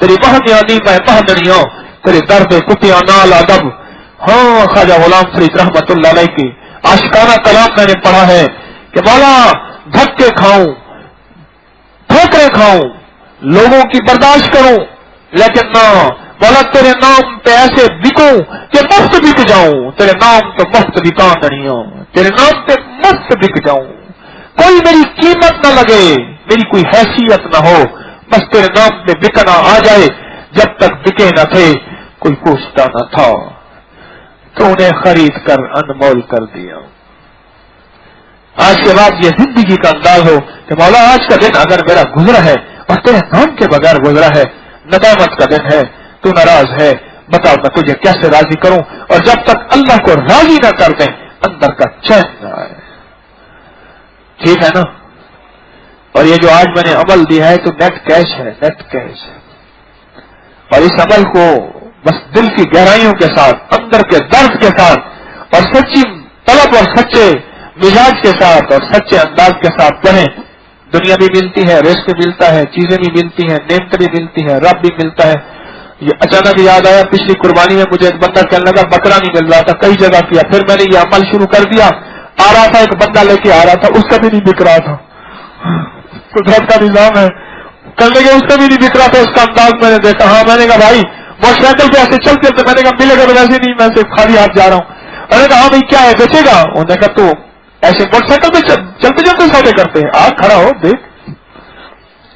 تیری مہدیانی میں مہدنیوں، تیرے درد کتیا نال ادب. ہاں خواجہ غلام فرید رحمت اللہ علیہ کی عاشقانہ کلام میں نے پڑھا ہے کہ مولا دھکے کھاؤں، ٹھوکریں کھاؤں، لوگوں کی برداشت کروں، لیکن نہ مولا تیرے نام پہ ایسے بکوں کہ مفت بک جاؤں. تیرے نام تو مفت بکا نہیں ہوں، تیرے نام پہ مفت بک جاؤں. کوئی میری قیمت نہ لگے، میری کوئی حیثیت نہ ہو، بس تیرے نام پہ بکنا آ جائے. جب تک بکے نہ تھے کوئی پوچھتا نہ تھا، تو انہیں خرید کر انمول کر دیا. آج کے بعد یہ زندگی کا انداز ہو کہ مولا آج کا دن اگر میرا گزرا ہے اور تیرے نام کے بغیر گزرا ہے، ندامت کا دن ہے، تو ناراض ہے، بتاؤ میں تجھے کیسے راضی کروں. اور جب تک اللہ کو راضی نہ کر دیں اندر کا چین نہ آئے. ٹھیک ہے نا؟ اور یہ جو آج میں نے عمل دیا ہے تو نیٹ کیش ہے، نیٹ کیش ہے. اور اس عمل کو بس دل کی گہرائیوں کے ساتھ، اندر کے درد کے ساتھ اور سچی طلب اور سچے مزاج کے ساتھ اور سچے انداز کے ساتھ پڑھیں. دنیا بھی ملتی ہے، رزق ملتا ہے، چیزیں بھی ملتی ہیں، نعمت بھی ملتی ہے، رب بھی ملتا ہے. یہ اچانک یاد آیا پچھلی قربانی میں مجھے ایک بندہ کہنے لگا بکرا نہیں مل رہا تھا، کئی جگہ کیا، پھر میں نے یہ عمل شروع کر دیا. آ رہا تھا ایک بندہ لے کے آ رہا تھا، اس کا بھی نہیں بک رہا تھا. قدرت کا نظام ہے، کرنے کے اس کا بھی نہیں بک رہا تھا. اس کا انداز میں نے دیکھا. ہاں میں نے کہا بھائی موٹر سائیکل پہ ایسے چلتے تھے، میں نے کہا ملے گا تو ویسے نہیں، میں صرف خالی ہاتھ جا رہا ہوں. میں نے کہا ہاں بھائی کیا ہے بیچے گا؟ انہوں نے کہا تو ایسے موٹر سائیکل پہ چلتے چلتے سودے کرتے ہیں، آپ کھڑا ہو دیکھ.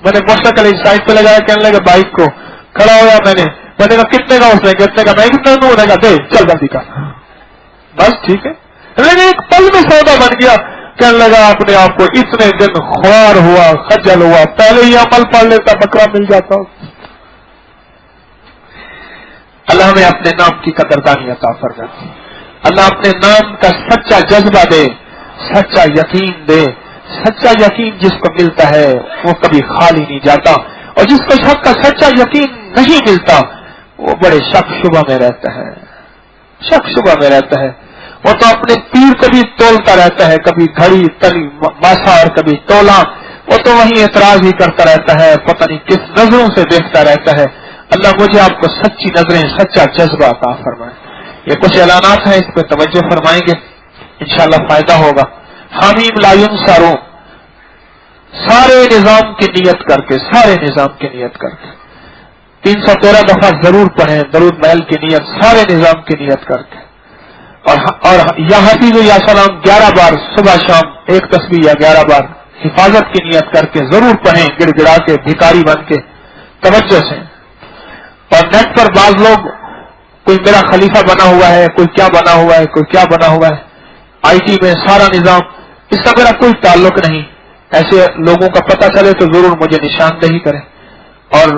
میں نے موٹر سائیکل ایک سائڈ پہ لگایا، کہنے لگا بائک کو کھڑا ہوا. میں نے کہا کتنے کا؟ اس نے کتنے کا؟ میں کتنا دوں؟ نے کہا دے چل جلدی کا. بس ٹھیک ہے. لیکن ایک پل میں سودا بن گیا. کہنے لگا اپنے آپ کو اتنے دن خوار ہوا، خجل ہوا، پہلے ہی عمل پڑھ لیتا بکرا مل جاتا. اللہ ہمیں اپنے نام کی قدردانی عطا فرمائے. اللہ اپنے نام کا سچا جذبہ دے، سچا یقین دے. سچا یقین جس کو ملتا ہے وہ کبھی خالی نہیں جاتا، اور جس کو شک کا سچا یقین نہیں ملتا وہ بڑے شک شبہ میں رہتا ہے. شک شبہ میں رہتا ہے. وہ تو اپنے پیر کو بھی تولتا رہتا ہے، کبھی گھڑی تلی ماسا اور کبھی تولا. وہ تو وہیں اعتراض ہی کرتا رہتا ہے، پتہ نہیں کس نظروں سے دیکھتا رہتا ہے. اللہ مجھے آپ کو سچی نظریں، سچا جذبہ عطا فرمائے. یہ کچھ اعلانات ہیں، اس پہ توجہ فرمائیں گے، انشاءاللہ فائدہ ہوگا. حمیم لا ینصرون، سارے نظام کی نیت کر کے، سارے نظام کی نیت کر کے 313 دفعہ ضرور پڑھیں درود محل کی نیت، سارے نظام کی نیت کر کے. اور یا حفیظ یا سلام 11 بار صبح شام ایک تسبیح یا 11 بار حفاظت کی نیت کر کے ضرور پڑھیں، گڑ گڑا کے بھکاری بن کے توجہ سے. اور نیٹ پر بعض لوگ کوئی میرا خلیفہ بنا ہوا ہے، کوئی کیا بنا ہوا ہے، کوئی کیا بنا ہوا ہے، آئی ٹی میں سارا نظام، اس کا میرا کوئی تعلق نہیں. ایسے لوگوں کا پتہ چلے تو ضرور مجھے نشاندہی کریں. اور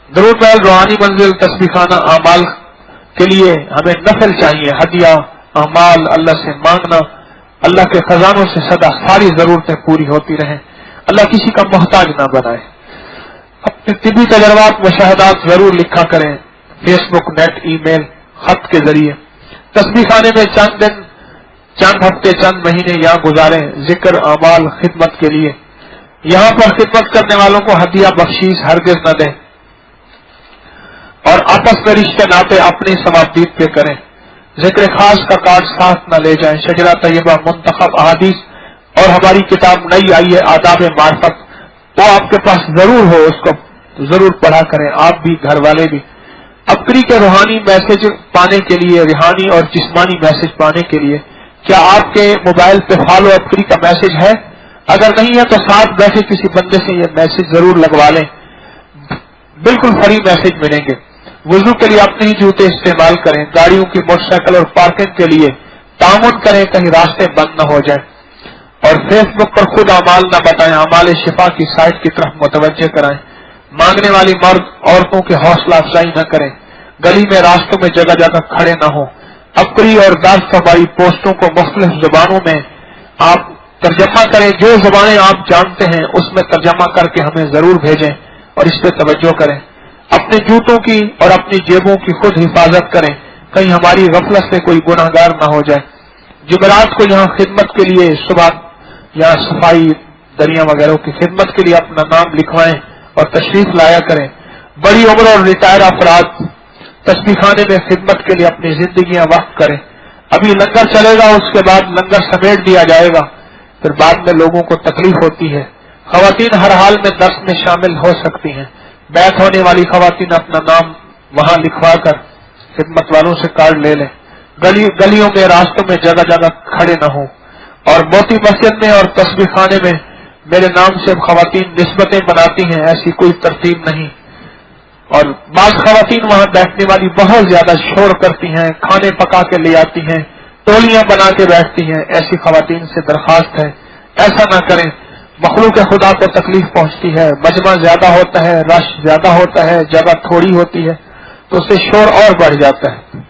درود محل روحانی منزل تسبیح خانہ اعمال کے لیے ہمیں نفل چاہیے، ہدیہ اعمال اللہ سے مانگنا. اللہ کے خزانوں سے سدا ساری ضرورتیں پوری ہوتی رہیں. اللہ کسی کا محتاج نہ بنائے. اپنے طبی تجربات مشاہدات ضرور لکھا کریں، فیس بک، نیٹ، ای میل، خط کے ذریعے. تسبیح خانے میں چند دن، چند ہفتے، چند مہینے یہاں گزاریں ذکر اعمال خدمت کے لیے. یہاں پر خدمت کرنے والوں کو ہدیہ بخشیش ہرگز نہ دیں، اور آپس میں رشتے ناطے اپنی ثوابدید پہ کریں. ذکر خاص کا کارڈ ساتھ نہ لے جائیں. شجرہ طیبہ منتخب احادیث اور ہماری کتاب نئی آئی ہے آداب معرفت، وہ آپ کے پاس ضرور ہو، اس کو ضرور پڑھا کریں، آپ بھی گھر والے بھی. ابکری کے روحانی میسج پانے کے لیے، روحانی اور جسمانی میسج پانے کے لیے کیا آپ کے موبائل پہ فالو ابکری کا میسج ہے؟ اگر نہیں ہے تو ساتھ بیٹھے کسی بندے سے یہ میسج ضرور لگوا لیں، بالکل فری میسج ملیں گے. وضو کے لیے اپنے ہی جوتے استعمال کریں. گاڑیوں کی، موٹر سائیکل اور پارکنگ کے لیے تعاون کریں، کہیں راستے بند نہ ہو جائیں. اور فیس بک پر خود اعمال نہ بتائیں، اعمال شفا کی سائٹ کی طرف متوجہ کرائیں. مانگنے والی مرد عورتوں کی حوصلہ افزائی نہ کریں. گلی میں، راستوں میں جگہ جگہ کھڑے نہ ہوں. ابکری اور دعوت ہماری پوسٹوں کو مختلف زبانوں میں آپ ترجمہ کریں. جو زبانیں آپ جانتے ہیں اس میں ترجمہ کر کے ہمیں ضرور بھیجیں، اور اس پہ توجہ کریں. اپنے جوتوں کی اور اپنی جیبوں کی خود حفاظت کریں، کہیں ہماری غفلت سے کوئی گناہگار نہ ہو جائے. جمعرات کو یہاں خدمت کے لیے صبح یا صفائی دریا وغیرہ کی خدمت کے لیے اپنا نام لکھوائیں اور تشریف لایا کریں. بڑی عمر اور ریٹائر افراد تسبیح خانے میں خدمت کے لیے اپنی زندگیاں وقف کریں. ابھی لنگر چلے گا، اس کے بعد لنگر سمیٹ دیا جائے گا، پھر بعد میں لوگوں کو تکلیف ہوتی ہے. خواتین ہر حال میں درس میں شامل ہو سکتی ہیں. بیعت ہونے والی خواتین اپنا نام وہاں لکھوا کر خدمت والوں سے کارڈ لے لیں. گلیوں میں، راستوں میں جگہ جگہ کھڑے نہ ہوں. اور موتی مسجد میں اور تسبیح خانے میں میرے نام سے خواتین نسبتیں بناتی ہیں، ایسی کوئی ترتیب نہیں. اور بعض خواتین وہاں بیٹھنے والی بہت زیادہ شور کرتی ہیں، کھانے پکا کے لے آتی ہیں، ٹولیاں بنا کے بیٹھتی ہیں. ایسی خواتین سے درخواست ہے ایسا نہ کریں. مخلوق خدا کو تکلیف پہنچتی ہے. مجمع زیادہ ہوتا ہے، رش زیادہ ہوتا ہے، جگہ تھوڑی ہوتی ہے تو اس سے شور اور بڑھ جاتا ہے.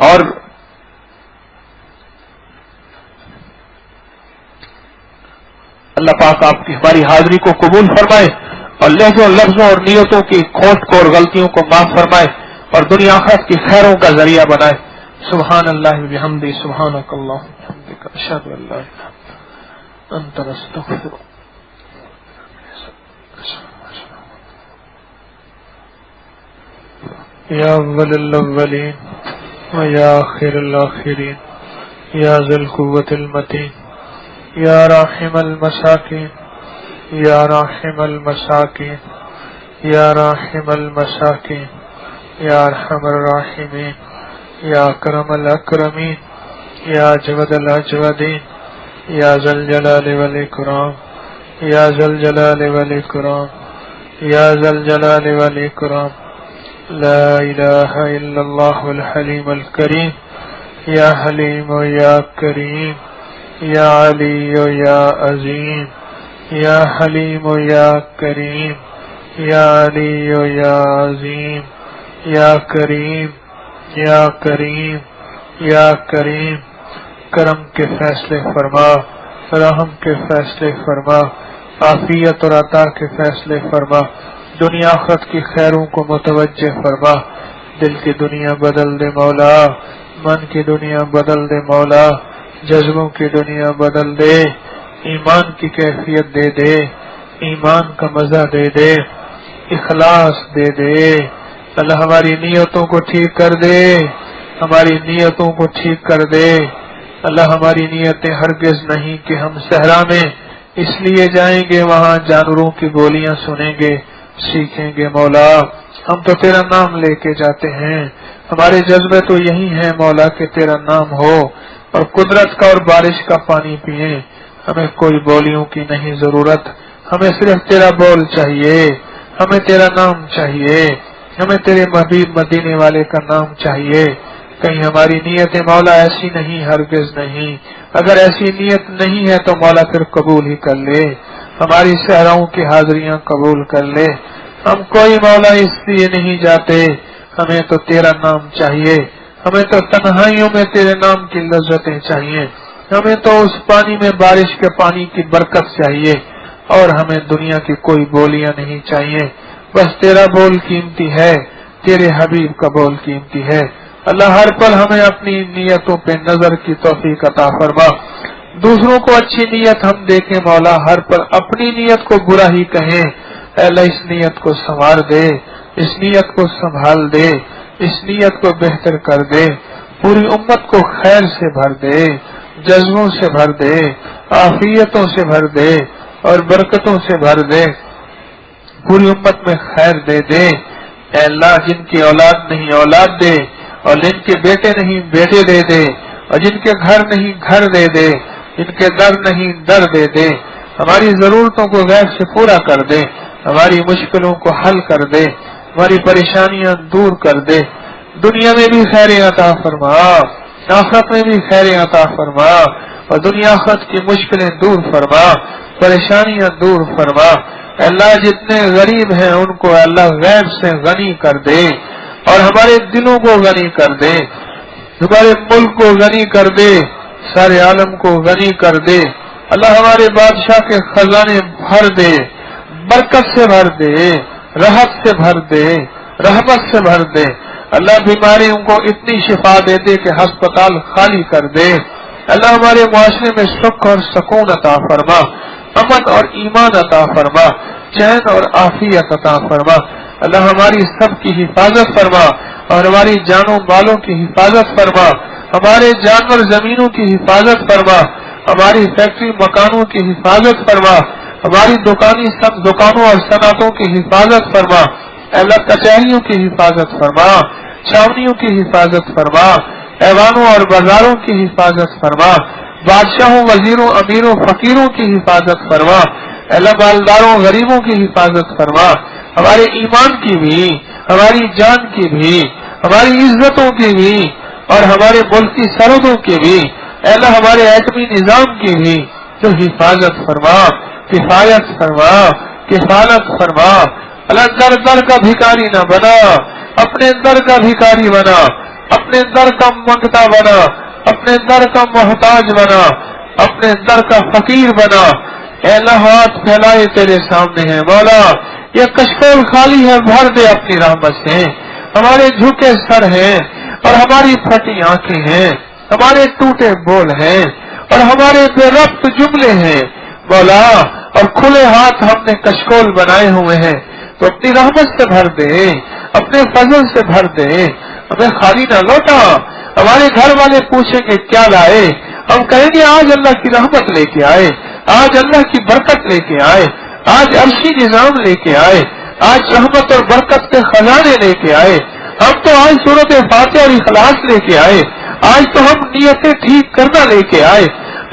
اور اللہ پاک آپ کی ہماری حاضری کو قبول فرمائے اور لہجوں، لفظوں اور نیتوں کی کھوٹ کو اور غلطیوں کو معاف فرمائے اور دنیا آخرت کی خیروں کا ذریعہ بنائے. سبحان اللہ بحمدہ، سبحانک اللہم وبحمدک، اشہد ان لا الہ الا انت، استغفرک. یا اول الاولین و یا آخر الاخرین، یا ذی القوة المتین، یا راحم المساکین، یا راحم المساکین، یا راحم المساکین، یا ارحم الراحمین، یا اکرم الاکرمین، یا اجود الاجودین، یا ذی الجلال والاکرام، یا ذی الجلال والاکرام، یا ذی الجلال والاکرام. لا الہ الا اللہ الحلیم الکریم، یا حلیم یا کریم، یا علی یا عظیم، یا حلیم یا کریم، یا علی یا عظیم، یا کریم، یا کریم، یا کریم. کرم کے فیصلے فرما، رحم کے فیصلے فرما، عافیت اور عطا کے فیصلے فرما، دنیا آخرت کی خیروں کو متوجہ فرما. دل کی دنیا بدل دے مولا، من کی دنیا بدل دے مولا، جذبوں کی دنیا بدل دے، ایمان کی کیفیت دے دے، ایمان کا مزہ دے دے، اخلاص دے دے. اللہ ہماری نیتوں کو ٹھیک کر دے، ہماری نیتوں کو ٹھیک کر دے. اللہ ہماری نیتیں ہرگز نہیں کہ ہم صحرا میں اس لیے جائیں گے وہاں جانوروں کی بولیاں سنیں گے، سیکھیں گے. مولا ہم تو تیرا نام لے کے جاتے ہیں، ہمارے جذبے تو یہی ہیں مولا کہ تیرا نام ہو اور قدرت کا اور بارش کا پانی پئیں. ہمیں کوئی بولیوں کی نہیں ضرورت، ہمیں صرف تیرا بول چاہیے، ہمیں تیرا نام چاہیے، ہمیں تیرے محبوب مدینے والے کا نام چاہیے. کہیں ہماری نیت مولا ایسی نہیں، ہرگز نہیں. اگر ایسی نیت نہیں ہے تو مولا پھر قبول ہی کر لے، ہماری صحراؤں کی حاضریاں قبول کر لے. ہم کوئی مولا اس لیے نہیں جاتے، ہمیں تو تیرا نام چاہیے، ہمیں تو تنہائیوں میں تیرے نام کی لذتیں چاہیے، ہمیں تو اس پانی میں بارش کے پانی کی برکت چاہیے اور ہمیں دنیا کی کوئی بولیاں نہیں چاہیے. بس تیرا بول قیمتی ہے، تیرے حبیب کا بول قیمتی ہے. اللہ ہر پل ہمیں اپنی نیتوں پہ نظر کی توفیق عطا فرما. دوسروں کو اچھی نیت ہم دیکھیں مولا، ہر پل اپنی نیت کو برا ہی کہیں. اے اللہ اس نیت کو سنوار دے، اس نیت کو سنبھال دے، اس نیت کو بہتر کر دے. پوری امت کو خیر سے بھر دے، جذبوں سے بھر دے، عافیتوں سے بھر دے اور برکتوں سے بھر دے. پوری امت میں خیر دے دے. اے اللہ جن کی اولاد نہیں اولاد دے، اور جن کے بیٹے نہیں بیٹے دے دے، اور جن کے گھر نہیں گھر دے دے، جن کے در نہیں در دے دے. ہماری ضرورتوں کو غیب سے پورا کر دے، ہماری مشکلوں کو حل کر دے، ہماری پریشانیاں دور کر دے. دنیا میں بھی خیر عطا فرما، آخرت میں بھی خیر عطا فرما اور دنیا آخرت کی مشکلیں دور فرما، پریشانیاں دور فرما. اللہ جتنے غریب ہیں ان کو اللہ غیب سے غنی کر دے اور ہمارے دلوں کو غنی کر دے، ہمارے ملک کو غنی کر دے، سارے عالم کو غنی کر دے. اللہ ہمارے بادشاہ کے خزانے بھر دے، برکت سے بھر دے، راحت سے بھر دے، رحمت سے بھر دے. اللہ بیماریوں کو اتنی شفا دے دے کہ ہسپتال خالی کر دے. اللہ ہمارے معاشرے میں سکھ اور سکون عطا فرما. امن اور ایمان عطا فرما، چین اور عافیت عطا فرما۔ اللہ ہماری سب کی حفاظت فرما اور ہماری جانوں مالوں کی حفاظت فرما، ہمارے جانور زمینوں کی حفاظت فرما، ہماری فیکٹری مکانوں کی حفاظت فرما، ہماری دکانوں اور صنعتوں کی حفاظت فرما، اللہ کچہریوں کی حفاظت فرما، چھاونیوں کی حفاظت فرما، ایوانوں اور بازاروں کی حفاظت فرما، بادشاہوں وزیروں امیروں فقیروں کی حفاظت فرما، اللہ مالداروں غریبوں کی حفاظت فرما، ہمارے ایمان کی بھی، ہماری جان کی بھی، ہماری عزتوں کی بھی اور ہمارے ملک کی سرحدوں کی بھی، اللہ ہمارے ایٹمی نظام کی بھی جو حفاظت فرما، کفایت فرما، کفالت فرما۔ اللہ در در کا بھکاری نہ بنا، اپنے در کا بھکاری بنا، اپنے در کا منگتا بنا، اپنے در کا محتاج بنا، اپنے در کا فقیر بنا۔ اے اللہ ہاتھ پھیلائے تیرے سامنے ہے مولا، یہ کشکول خالی ہے، بھر دے اپنی رحمت سے۔ ہمارے جھکے سر ہیں اور ہماری پھٹی آنکھیں ہیں، ہمارے ٹوٹے بول ہیں اور ہمارے بے ربط جملے ہیں مولا، اور کھلے ہاتھ ہم نے کشکول بنائے ہوئے ہیں، تو اپنی رحمت سے بھر دے، اپنے فضل سے بھر دے، ہمیں خالی نہ لوٹا۔ ہمارے گھر والے پوچھیں گے کیا لائے، ہم کہیں گے آج اللہ کی رحمت لے کے آئے، آج اللہ کی برکت لے کے آئے، آج عرشی نظام لے کے آئے، آج رحمت اور برکت کے خزانے لے کے آئے، ہم تو آج سورت فاتحہ اور اخلاص لے کے آئے، آج تو ہم نیتیں ٹھیک کرنا لے کے آئے،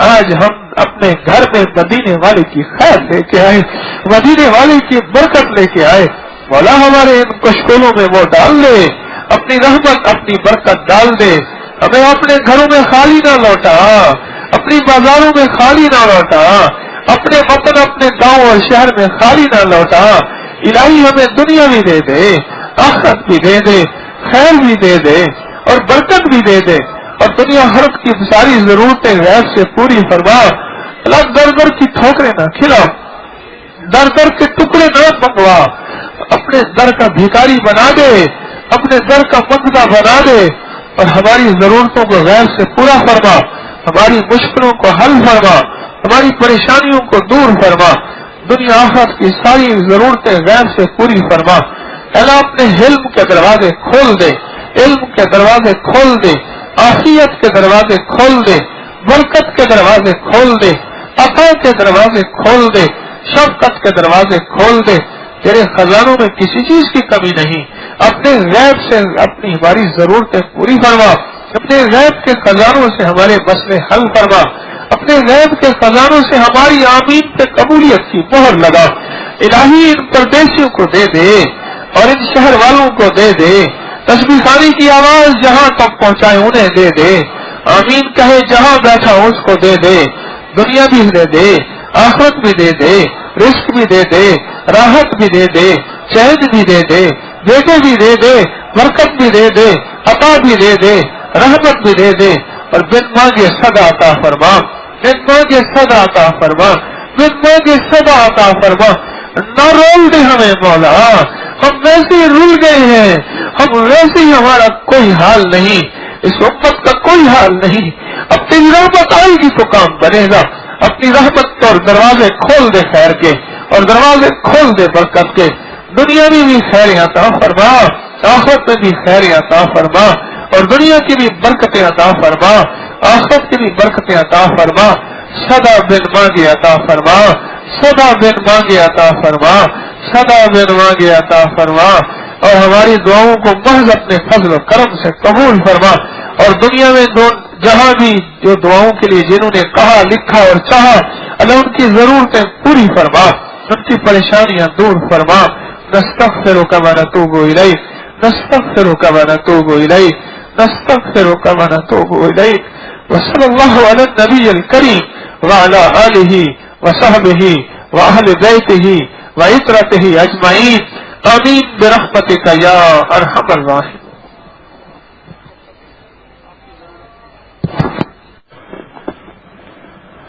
آج ہم اپنے گھر میں مدینے والے کی خیر لے کے آئے، مدینے والے کی برکت لے کے آئے۔ مولا ہمارے ان کشکولوں میں وہ ڈال دے، اپنی رحمت اپنی برکت ڈال دے، ہمیں اپنے گھروں میں خالی نہ لوٹا، اپنی بازاروں میں خالی نہ لوٹا، اپنے وطن اپنے گاؤں اور شہر میں خالی نہ لوٹا۔ الہی ہمیں دنیا بھی دے دے، آخرت بھی دے دے، خیر بھی دے دے اور برکت بھی دے دے، اور دنیا حرف کی ساری ضرورتیں غیب سے پوری فرما۔ اللہ در در کی ٹھوکریں نہ کھلا، در در کے ٹکڑے نہ منگوا، اپنے در کا بھکاری بنا دے، اپنے در کا منگتا بنا دے، اور ہماری ضرورتوں کو غیب سے پورا فرما، ہماری مشکلوں کو حل فرما، ہماری پریشانیوں کو دور فرما، دنیا آخرت کی ساری ضرورتیں غیب سے پوری فرما۔ اللہ اپنے علم کے دروازے کھول دے، علم کے دروازے کھول دے، عافیت کے دروازے کھول دے، برکت کے دروازے کھول دے، عطا کے دروازے کھول دے، شفقت کے دروازے کھول دے۔ تیرے خزانوں میں کسی چیز کی کمی نہیں، اپنے غیب سے اپنی ہماری ضرورتیں پوری فرما، اپنے غیب کے خزانوں سے ہمارے مسئلے حل فرما، اپنے غیب کے خزانوں سے ہماری آمین پہ قبولیت کی مہر لگا۔ الہی ان پردیسیوں کو دے دے اور ان شہر والوں کو دے دے، تسبیح خانی کی آواز جہاں تک پہنچائے انہیں دے دے، آمین کہے جہاں بیٹھا اس کو دے دے، دنیا بھی دے دے، آخرت بھی دے دے، رزق بھی دے دے، راحت بھی دے دے، چین بھی دے دے، بیٹے بھی دے دے، برکت بھی دے دے، عطا بھی دے دے، رحمت بھی دے دے، اور بن مانگے صدا عطا فرما، بن مانگے صدا عطا فرما، بن مانگے صدا عطا فرما۔ نہ رول دے ہمیں مولا، ہم ویسے ہی رول گئے ہیں، ہم ویسے ہی ہمارا کوئی حال نہیں، اس امت کا کوئی حال نہیں۔ اب تیری رحمت آئے گی تو کام بنے گا، اپنی رحمت اور دروازے کھول دے خیر کے اور دروازے کھول دے برکت کے، دنیا میں بھی خیر عطا فرما، آخرت میں بھی خیر عطا فرما، اور دنیا کی بھی برکتیں عطا فرما، آخرت کی بھی برکتیں عطا فرما۔ صدا بن مانگے عطا فرما، صدا بن مانگے عطا فرما، صدا بن مانگے عطا فرما، اور ہماری دعاؤں کو محض اپنے فضل و کرم سے قبول فرما، اور دنیا میں جہاں بھی جو دعاؤں کے لیے جنہوں نے کہا لکھا اور چاہا، اللہ ان کی ضرورتیں پوری فرما، ان کی پریشانیاں دور فرما۔ نستغفرک و نتوب الیک، نستغفرک و نتوب الیک، نستغفرک و نتوب الیک۔ وصلی اللہ علی النبی الکریم وعلی آلہ وصحبہ واہل بیتہ وعترتہ اجمعین، آمین برحمتک یا ارحم الراحمین۔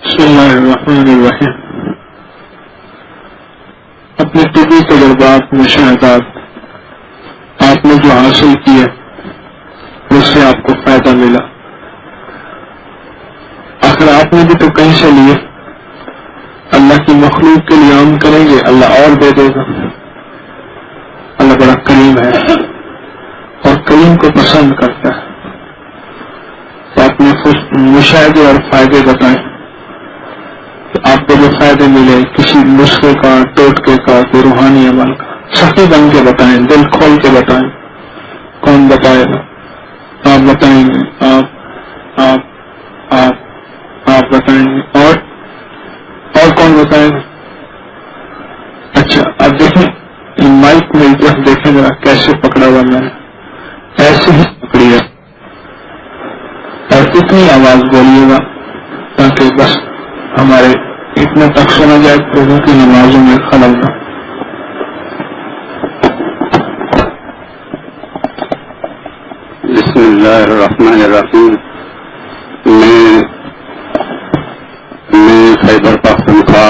بسم اللہ الرحمن الرحیم۔ اپنے طبی تجربات مشاہدات آپ نے جو حاصل کیے اس سے آپ کو فائدہ ملا، آخر آپ نے بھی تو کہیں سے لیے، اللہ اللہ کی مخلوق کے لیے ہم کریں گے اللہ اور دے دے گا. اللہ بڑا کریم ہے اور کریم کو پسند کرتا ہے. تو آپ نے مشاہدے اور فائدے بتائیں کہ آپ کو جو فائدے ملے کسی نسخے کا ٹوٹکے کا کوئی روحانی عمل کا سخی بن کے بتائیں, دل کھول کے بتائیں. کون بتائے گا؟ آپ بتائیں گے. آپ بتائیں گے. اور کون بتائے گا؟ اچھا اب دیکھیں مائک میں طرف دیکھیں ذرا کیسے پکڑا ہوا میں نے, ایسے ہی پکڑی ہے اور اتنی آواز بولیے گا تاکہ بس ہمارے اتنے تک سنا جائے لوگوں کی نمازوں میں خلل نہ. بسم اللہ الرحمن الرحیم. میں خیبر پختونخوا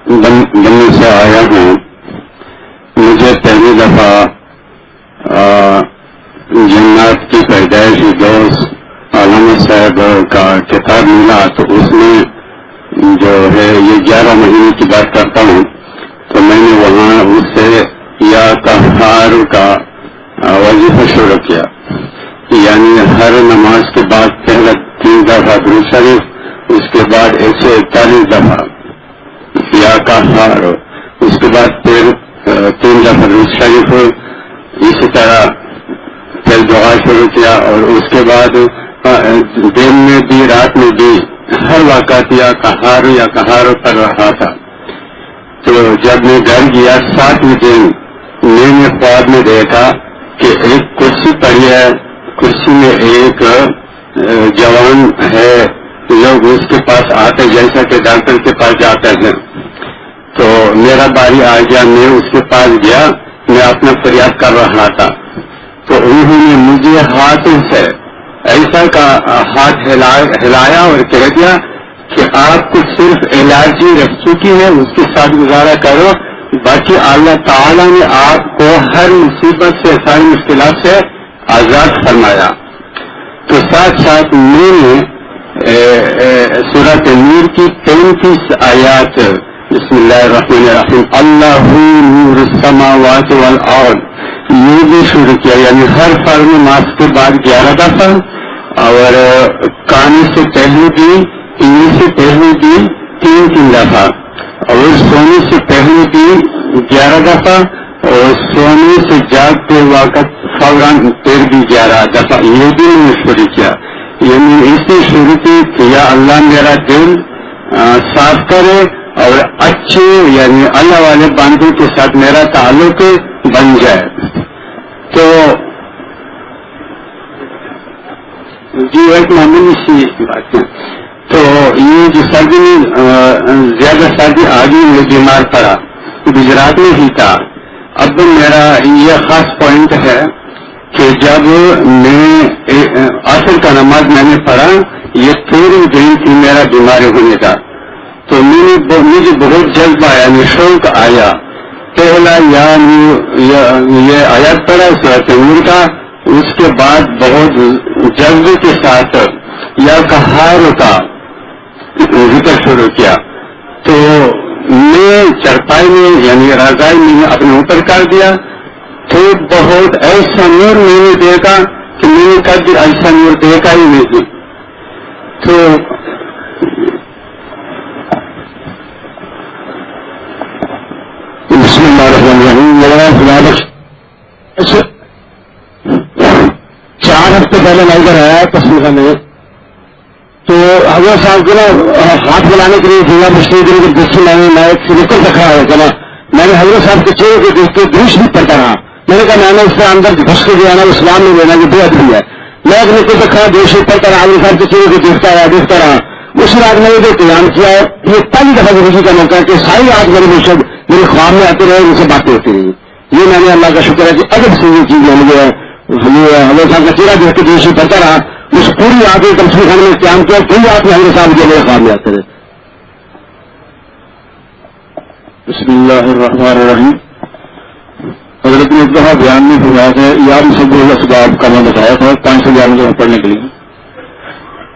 بننے سے آیا ہوں. مجھے پہلی دفعہ جنات کی پیدائشی دوست علامہ صاحب کا کتاب ملا تو اس میں جو ہے یہ 11 مہینے کی بات کرتا ہوں. تو میں نے وہاں اس سے یا قہار کا وظیفہ شروع کیا, یعنی ہر نماز کے بعد پہلے 3 دفعہ درود شریف, اس کے بعد 141 دفعہ یا قہار, اس کے بعد پھر 3 دفعہ درود شریف, اسی طرح پھر دعا شروع کیا. اور اس کے بعد دن میں بھی رات میں بھی ہر وقت یا کہار پڑھ رہا تھا. تو جب میں گھر گیا 7ویں دن میں نے خواب میں دیکھا کہ ایک کرسی پڑی ہے, کرسی میں ایک جوان ہے, لوگ اس کے پاس آتے جیسا کہ ڈاکٹر کے پاس جاتے ہیں. تو میرا باری آ گیا, میں اس کے پاس گیا, میں اپنا فریاد کر رہا تھا. تو انہوں نے مجھے ہاتھوں سے ایسا کا ہاتھ ہلایا اور کہہ دیا کہ آپ کو صرف الرجی رہ چکی ہے, اس کے ساتھ گزارا کرو, باقی اللہ تعالیٰ نے آپ کو ہر مصیبت سے ساری مشکلات سے آزاد فرمایا. تو ساتھ ساتھ میں نے سورۃ نور کی 35 آیات بسم اللہ الرحمن الرحیم اللہ نور السماوات والارض یہ بھی شروع کیا, یعنی ہر فرض نماز کے بعد 11 دفعہ, اور کانے سے پہلے بھی, پینے سے پہلے بھی 3 دفعہ, اور سونے سے پہلے بھی 11 دفعہ, اور سونے سے جاگتے وقت فوراً پھر بھی 11 دفعہ. یہ بھی میں نے شروع کیا, یعنی اس نے شروع کی کہ یا اللہ میرا دل صاف کرے اور اچھے یعنی اللہ والے بندوں کے ساتھ میرا تعلق بن جائے. تو جی ایک معمولی سی بات ہے. تو یہ جو سردی زیادہ سردی آگے میں بیمار پڑا, گجرات میں ہی تھا. اب میرا یہ خاص پوائنٹ ہے کہ جب میں عصر کا نماز میں نے پڑھا, یہ 13 دن تھی میرا بیمار ہونے کا. تو مجھے بہت جذبہ یعنی شوق آیا. پہلا یہ آیات پڑھا سورۃ نور کا, اس کے بعد بہت جذبے کے ساتھ یا قہار کا ذکر شروع کیا. تو میں چرپائی میں یعنی رضائی میں اپنے اوپر کر دیا. تو بہت ایسا نور میں نے دیکھا کہ میں نے کبھی ایسا نور دیکھا ہی نہیں. تو بسم اللہ الرحمن الرحیم. 4 ہفتے پہلے میں ادھر آیا تصویر میں, تو حضرت صاحب کو نا ہاتھ بلانے کے لیے جگہ مشکل کے لیے دوسری میں ایک رکن رکھا ہوا تھا. میں نے حضرت صاحب کے چہرے کو دیکھ کے دروش بھی پڑتا رہا. میں نے کہا میں نے اس سے اندر گھس کے دیا نا اسلام میں لینا یہ بے ادبی ہے. میں ایک رکن رکھا دروش بھی پڑتا رہا, حضرت صاحب کے چہرے کو دیکھتا رہا. اس رات میں نے جو قیام کیا ہے یہ پہلی دفعہ خوشی کا موقع ہے کہ ساری رات میرے مرشد میرے خواب میں آتے رہے, ان سے باتیں ہوتی رہی. یہ میں نے اللہ کا شکر ہے کہ ادب سے یہ چیز مجھے حضرت صاحب کا چہرہ دیکھ کے دروش پڑتا رہا. اس پوری رات میں تمسیر خانے میں قیام کیا, کوئی رات میں حضرت صاحب جو میرے خواب میں آتے رہے. بسم اللہ الرحمن الرحیم. حضرت نے ایک دفعہ بیان میں فرمایا تھا یا سب اسباب کا میں بتایا تھا 511 پڑھنے کے لیے.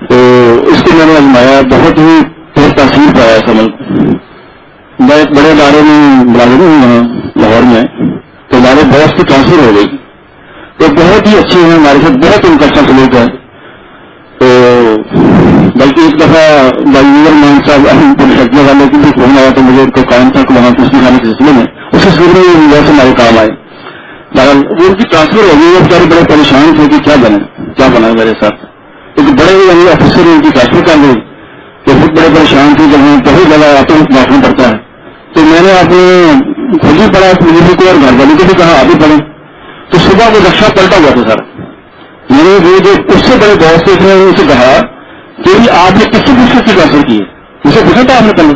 تو اس کو میں نے آزمایا, بہت ہی پھر تاثیر مکمل. میں ایک بڑے ادارے میں ملازم ہوں لاہور میں, تو ہمارے باس کی ٹرانسفر ہو گئی. تو بہت ہی اچھے ہیں ہمارے ساتھ, بہت ان کا اچھا سلوک ہے. تو بلکہ ایک دفعہ بائی مان صاحب لگنے والے کی بھی فون آیا تو مجھے کوئی کام تھا کہ وہاں کچھ دکھانے کے سلسلے میں اس سلسلے میں ویسے ہمارے کام آئے. وہ ان کی ٹرانسفر ہو گئی, وہ بیچارے بڑے پریشان تھے کہ کیا بنا میرے ساتھ. ایک بڑے یعنی آفیسر ان کی ٹرانسفر کر گئی تو خود بڑے پریشان تھے. جب ہمیں بہت زیادہ آتے معافی پڑتا ہے تو میں نے اپنے خود ہی پڑھا, مجھے کو اور گھر والوں کو بھی کہا آپ بھی پڑھیں. تو صبح وہ رکشا پلٹا ہوا تھا سر. میں نے وہ جو اس سے بڑے دوست تھے ان سے کہا کہ آپ نے کس سے دوسرے کی ٹرانسفر کی ہے, اسے پوچھا تھا آپ نے پہلے.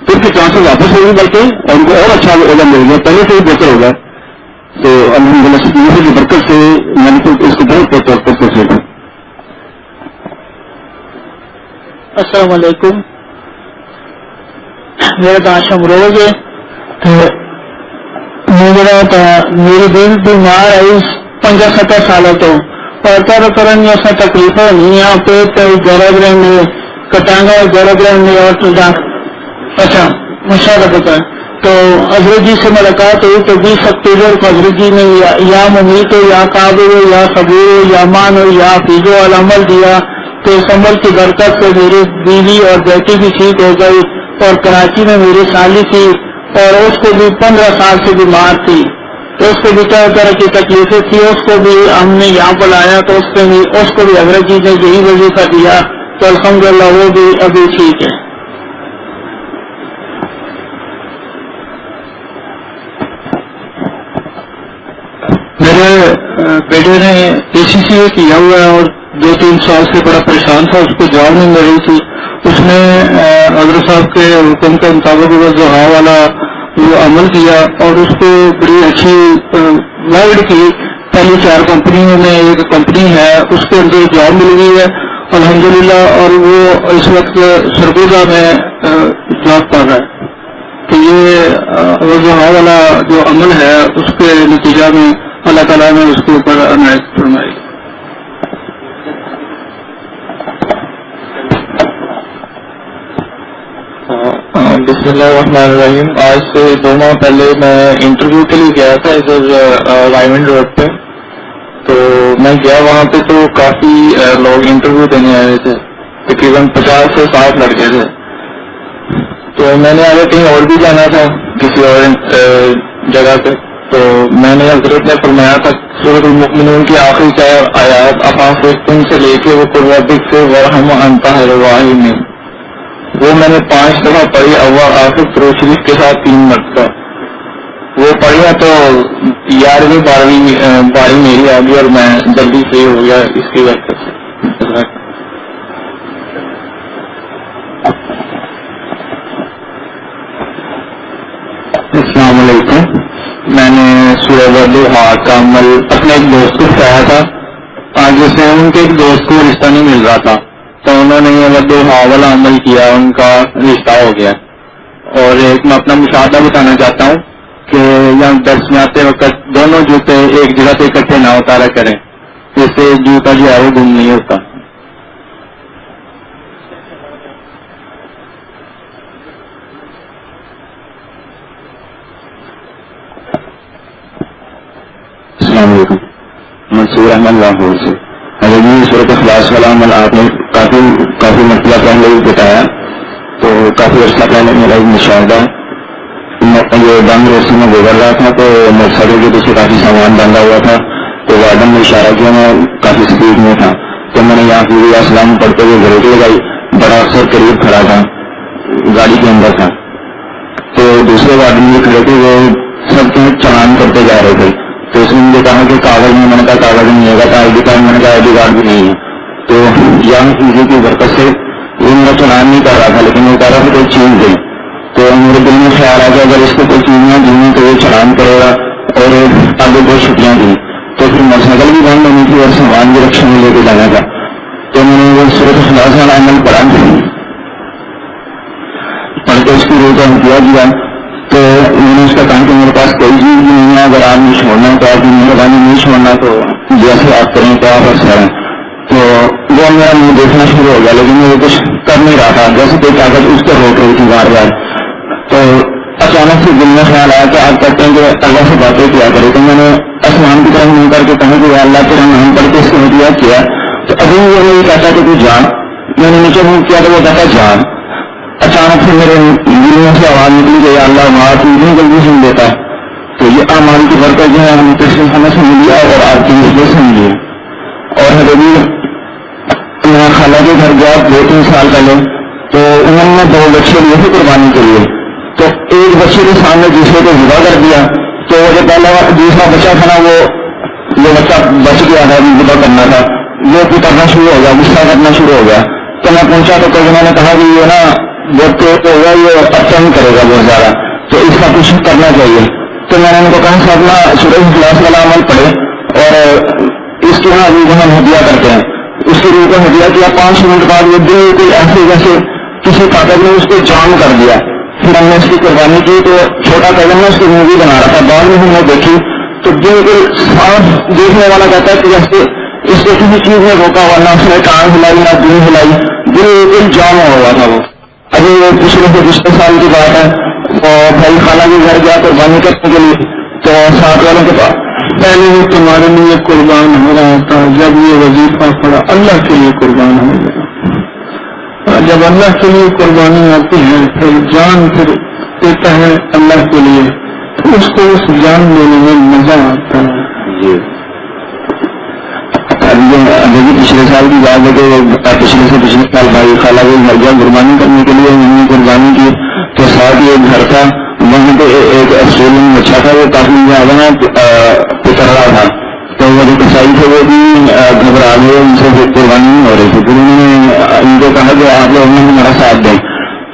تو ان کی ٹرانسفر واپس ہو گئی بلکہ اور ان کو اور اچھا عہدہ مل گیا, پہلے سے ہی بہتر ہوگا. تو الحمدللہ کی برکت سے میں نے اس کو بہت پسند ہے. السلام علیکم. میرا نام شمروز ہے. میری دل بیمار ہے 5-7 سالوں تو اور طرح ایسا تکلیف نہیں یہاں پہ گرب رہنے کٹانگا گرب رہنے اور اچھا مشاہدہ ہوتا ہے. تو حضرت جی سے ملاقات ہوئی تو 20 اکتوبر کو حضرت جی نے یا ممیت ہو یا قابل ہو یا صبور ہو یا مان ہو یا حفیظ ہو العمل دیا. تو اس عمل کی برکت سے میری بیوی اور بیٹی بھی ٹھیک ہو گئی. اور کراچی میں میری سالی تھی اور اس کو بھی 15 سال سے بیمار تھی. اس کو بھی طرح طرح کی تکلیفیں تھی. اس کو بھی ہم نے یہاں پر لایا تو اس کو بھی حضرت جی نے یہی وظیفہ دیا. تو الحمدللہ وہ بھی ابھی ٹھیک ہے. میرے بیٹے نے ACCA کیا ہوا ہے اور 2-3 سال سے بڑا پریشان تھا, اس کو جاب نہیں مل رہی تھی. اس نے حضرت صاحب کے حکم کے مطابق زحا والا وہ عمل کیا اور اس کو بڑی اچھی وائڈ کی. پہلی 4 کمپنیوں میں ایک کمپنی ہے اس کے اندر جاب مل گئی ہے الحمدللہ. اور وہ اس وقت سرگوزہ میں جاب کر رہا ہے. تو یہ زحا والا جو عمل ہے اس کے نتیجہ میں اللہ تعالیٰ نے اس کے اوپر عنایت فرمائی. بسم اللہ الرحمن الرحیم. آج سے 2 ماہ پہلے میں انٹرویو کے لیے گیا تھا ادھر رائمنڈ روڈ پہ. تو میں گیا وہاں پہ تو کافی لوگ انٹرویو دینے آئے تھے, تقریباً 50 سے 60 لڑکے تھے. تو میں نے آگے کہیں اور بھی جانا تھا کسی اور جگہ پہ. تو میں نے حضرت نے فرمایا تھا سورۃ المؤمنون کی آخری 4 آیات افافن سے لے کے وہ قربک سے ورحم انت خیر الراحمین, وہ میں نے 5 دفعہ پڑھی اول آخر فروز شریف کے ساتھ 3 مرتبہ. وہ پڑھیا تو 11ویں 12ویں باری میری آ گئی اور میں جلدی فری ہو گیا اس کی وجہ سے. السلام علیکم. میں نے سورہ والضحیٰ کا عمل اپنے ایک دوست کو سکھایا تھا. آگے سے ان کے ایک دوست کو رشتہ نہیں مل رہا تھا تو انہوں نے یہ والضحیٰ والا عمل کیا, ان کا رشتہ ہو گیا. اور ایک میں اپنا مشاہدہ بتانا چاہتا ہوں کہ یہاں درس میں آتے وقت دونوں جوتے ایک جگہ پہ اکٹھے نہ اتارا کریں, جس سے جوتا جو ہے وہ گم نہیں ہوتا. السلام علیکم. منصور احمد لاہور سے. حضرت جی صورت اخلاص والا عمل آپ نے کافی مرتبہ پہلے بھی بتایا, تو کافی عرصہ پہلے میرا ایک مشاہدہ یہ بند روسی میں گزر رہا تھا تو موٹر سائیکل کے پیچھے کافی سامان باندھا ہوا تھا. تو وارڈن نے اشارہ کیا, میں کافی اسپیڈ میں تھا تو میں نے یہاں کی اسلام پڑھتے ہوئے گھڑی لگائی. بڑا افسر قریب کھڑا تھا, گاڑی کے اندر تھا. تو دوسرے وارڈن بھی کھڑے تھے, وہ سب کے چلان کرتے جا رہے تھے. تو اس نے مجھے کہا کہ کاغذ میں نے کہا کاغذ نہیں ہوگا, تو ID کارڈ میں نے کہا ID کارڈ بھی نہیں ہے. تو یہاں چیزوں کی برکت سے وہ میرا چلان نہیں کر رہا تھا, لیکن وہ کہہ رہا تھا کوئی چیز دے. تو میرے دل میں خیال آ کہ اگر اس کو کوئی چیز نہ دی تو وہ چلان کرے گا اور آگے 2 چھٹیاں دی. تو پھر موٹر سائیکل بھی بند ہونی تھی اور سامان بھی رکشے میں لے کے جانا تھا. تو میں نے وہ سورۃ اخلاص والا عمل پڑھا کے اس کی روح کا کیا دیا. تو میں نے اس کا کہا کہ میرے پاس کوئی چیز نہیں ہے, اگر آپ نہیں چھوڑنا تو آپ کی مہربانی نہیں چھوڑنا تو جیسے آپ کریں تو آپ اچھا ہیں. تو وہ میرا منہ دیکھنا شروع ہو گیا، لیکن وہ کچھ کر نہیں رہا تھا، جیسے کوئی طاقت اس کو روک رہی تھی بار بار. تو اچانک سے دل میں خیال آیا کہ آپ کہتے ہیں کہ اللہ سے باتیں کیا کرے، تو میں نے آسمان کی طرف منہ کر کے کہا کہ اللہ تیرا نام پڑھ کے اس کو ہدیہ کیا. تو ابھی وہ نہیں کہتا کہ تو جان. میں نے نیچے منہ کیا تو وہ کہتا جان. اچانک سے میرے دل میں سے آواز نکلی کہ اللہ بات اتنی جلدی سن دیتا ہے. تو یہ اعمال کی برکت جو ہے ہم پچھلے خانہ سے ملی ہے اور آپ کی وجہ سے ملی ہے. اور حضرت میں خالہ کے گھر گیا 2-3 سال پہلے، تو انہوں نے 2 بچے لیے تھے قربانی کے لیے. تو ایک بچے کے سامنے دوسرے کو ذبح کر دیا. تو جو پہلا دوسرا بچہ تھا نا، وہ بچہ بچ گیا تھا، ذبح کرنا تھا، وہ پکڑنا شروع ہو گیا، غصہ کرنا شروع ہو گیا. تو میں پہنچا تو انہوں نے کہا کہ یہ نا بہت تیز ہو گیا، یہ اچھا نہیں کرے گا بہت زیادہ، تو اس کا کچھ کرنا چاہیے. تو میں نے ان کو کہا صاحب نا سورہ اخلاص والا عمل پڑھے اور اس کے یہاں ابھی ہم ہدیہ کرتے ہیں. اس کے روح کو ہدیہ کیا. 5 منٹ بعد وہ بالکل ایسے جیسے کسی طاقت نے اس کو جام کر دیا. پھر ہم نے اس کی قربانی کی تو چھوٹا قدم نے اس کی مووی بنا رہا تھا. بعد میں ہم نے دیکھی تو بالکل صاف دیکھنے والا کہتا ہے کہ جیسے اس کو کسی چیز میں روکا ہوا، نہ اس نے کان ہلائی نہ دل ہلائی، بالکل جام ہوا تھا. وہ ابھی وہ پچھلے سال کی بات ہے. اور بھائی خالہ کے گھر گیا قربانی کرنے کے لیے، تو ساتھ والوں کے پاس پہلے وہ تمہارے لیے قربان ہو رہا تھا، جب یہ وظیفہ پڑا اللہ کے لیے قربان ہو گیا. جب اللہ کے لیے قربانی آتی ہے پھر جان پھر دیتا ہے اللہ کے لیے، تو اس کو اس جان دینے میں مزہ آتا ہے. جی ابھی پچھلے سال کی بات ہے کہ پچھلے سال بھائی خالہ کے گھر گیا قربانی کرنے کے لیے. انہوں نے قربانی کی تو ساتھ ہی ایک گھر تھا، وہاں پہ ایک آسٹریلین بچہ تھا، وہ کافی زیادہ پکڑ رہا تھا. تو وہ جو کسائی تھے وہ بھی گھبرا گئے، ان سے قربانی نہیں ہو رہی تھی. پھر انہوں نے ان کو کہا کہ آپ لوگ ہمارا ساتھ دیں.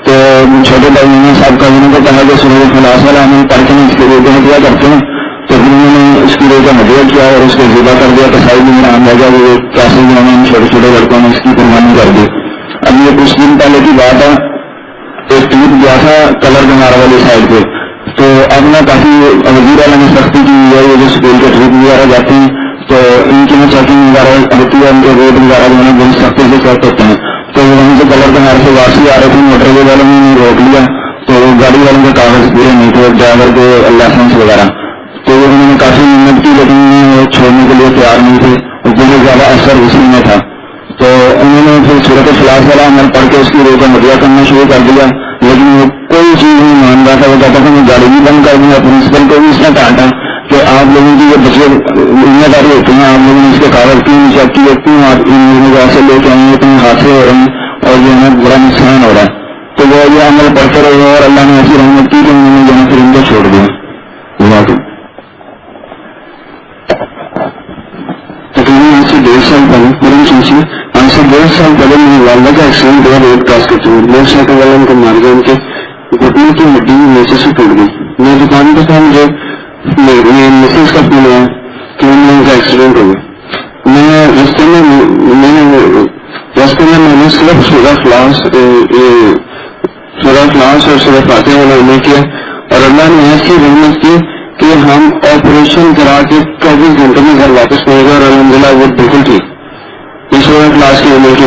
تو چھوٹے بھائی صاحب کا انہوں نے کہا کہ سورہ اخلاص والا عمل پڑھ کے اس کے روزے ہدیہ کرتے ہیں. تو پھر انہوں نے اس کی روزہ ہدیہ کیا اور اس کو ذبح کر دیا. کسائی بھی میرا آم لگا، وہ کیسے جو ہے چھوٹے چھوٹے لڑکوں نے اس کی قربانی کر دی. اب یہ کچھ دن پہلے کی بات ہے، ایک ٹوٹ گیا تھا کلر بنارا والی سائڈ پہ. تو اب نا کافی وزیر اعلیٰ نے سختی کی ہے، یہ جو اسکول کے ٹرپ وغیرہ جاتے ہیں تو ان کی چیکنگ وغیرہ ہوتی ہے، ان کے روڈ وغیرہ جو ہے بہت سختی سے چیک ہوتے ہیں. تو وہیں سے کلر بنارا سے واپسی آ رہے تھے، موٹر وے والوں نے روک لیا. تو گاڑی والوں کے کاغذ پورے نہیں تھے، ڈرائیور کے لائسنس وغیرہ. تو انہوں نے کافی محنت کی لیکن چھوڑنے کے لیے تیار نہیں تھے، بہت زیادہ اثر اسی میں تھا. تو انہوں نے پھر سورۃ اخلاص والا عمل پڑھ کے اس کی روح کا ہدیہ کرنا شروع کر دیا. لیکن وہ کوئی چیز نہیں مان رہا تھا. وہ کہتا تھا میں گاڑی بھی بند کر دیا. پرنسپل کو بھی اس نے ڈانٹا کہ آپ لوگوں کی یہ بچے ذمہ داری ہوتی ہیں، آپ لوگوں نے اس کے کاغذ کیوں نہیں چیک کیے، کیوں آپ ان لوگوں کو ایسے لے کے آئیں، اتنے حادثے ہو رہے ہیں اور جو ہے بڑا نقصان ہو رہا ہے. تو وہ یہ عمل پڑھتے رہے اور اللہ نے ایسی رحمت کی کہ انہوں نے جو ہے پھر ان کو چھوڑ دیا. تقریباً سے 1.5 سال پہلے میری سوچیے ہم سے 1.5 سال پہلے میری والدہ کا ایکسیڈنٹ ہوا روڈ کراس کرتے ہوئے. موٹر سائیکل والے ان کو مار گئے، ان کے گھٹنے کی ہڈی نیچے سے ٹوٹ گئی. میں دکان پہ تھا، مجھے میسج کا فون آیا کہ ان لوگوں کا ایکسیڈنٹ ہو گیا. میں رستے میں نے صرف سورہ اخلاص اور سورہ فاتحہ والا عمل کیا اور اللہ نے ایسی رحمت کی کہ ہم آپریشن کرا کے 24 گھنٹے میں گھر واپس پہنچ گئے اور الحمدللہ وہ بالکل ٹھیک. یہ سورہ اخلاص کے عمل کی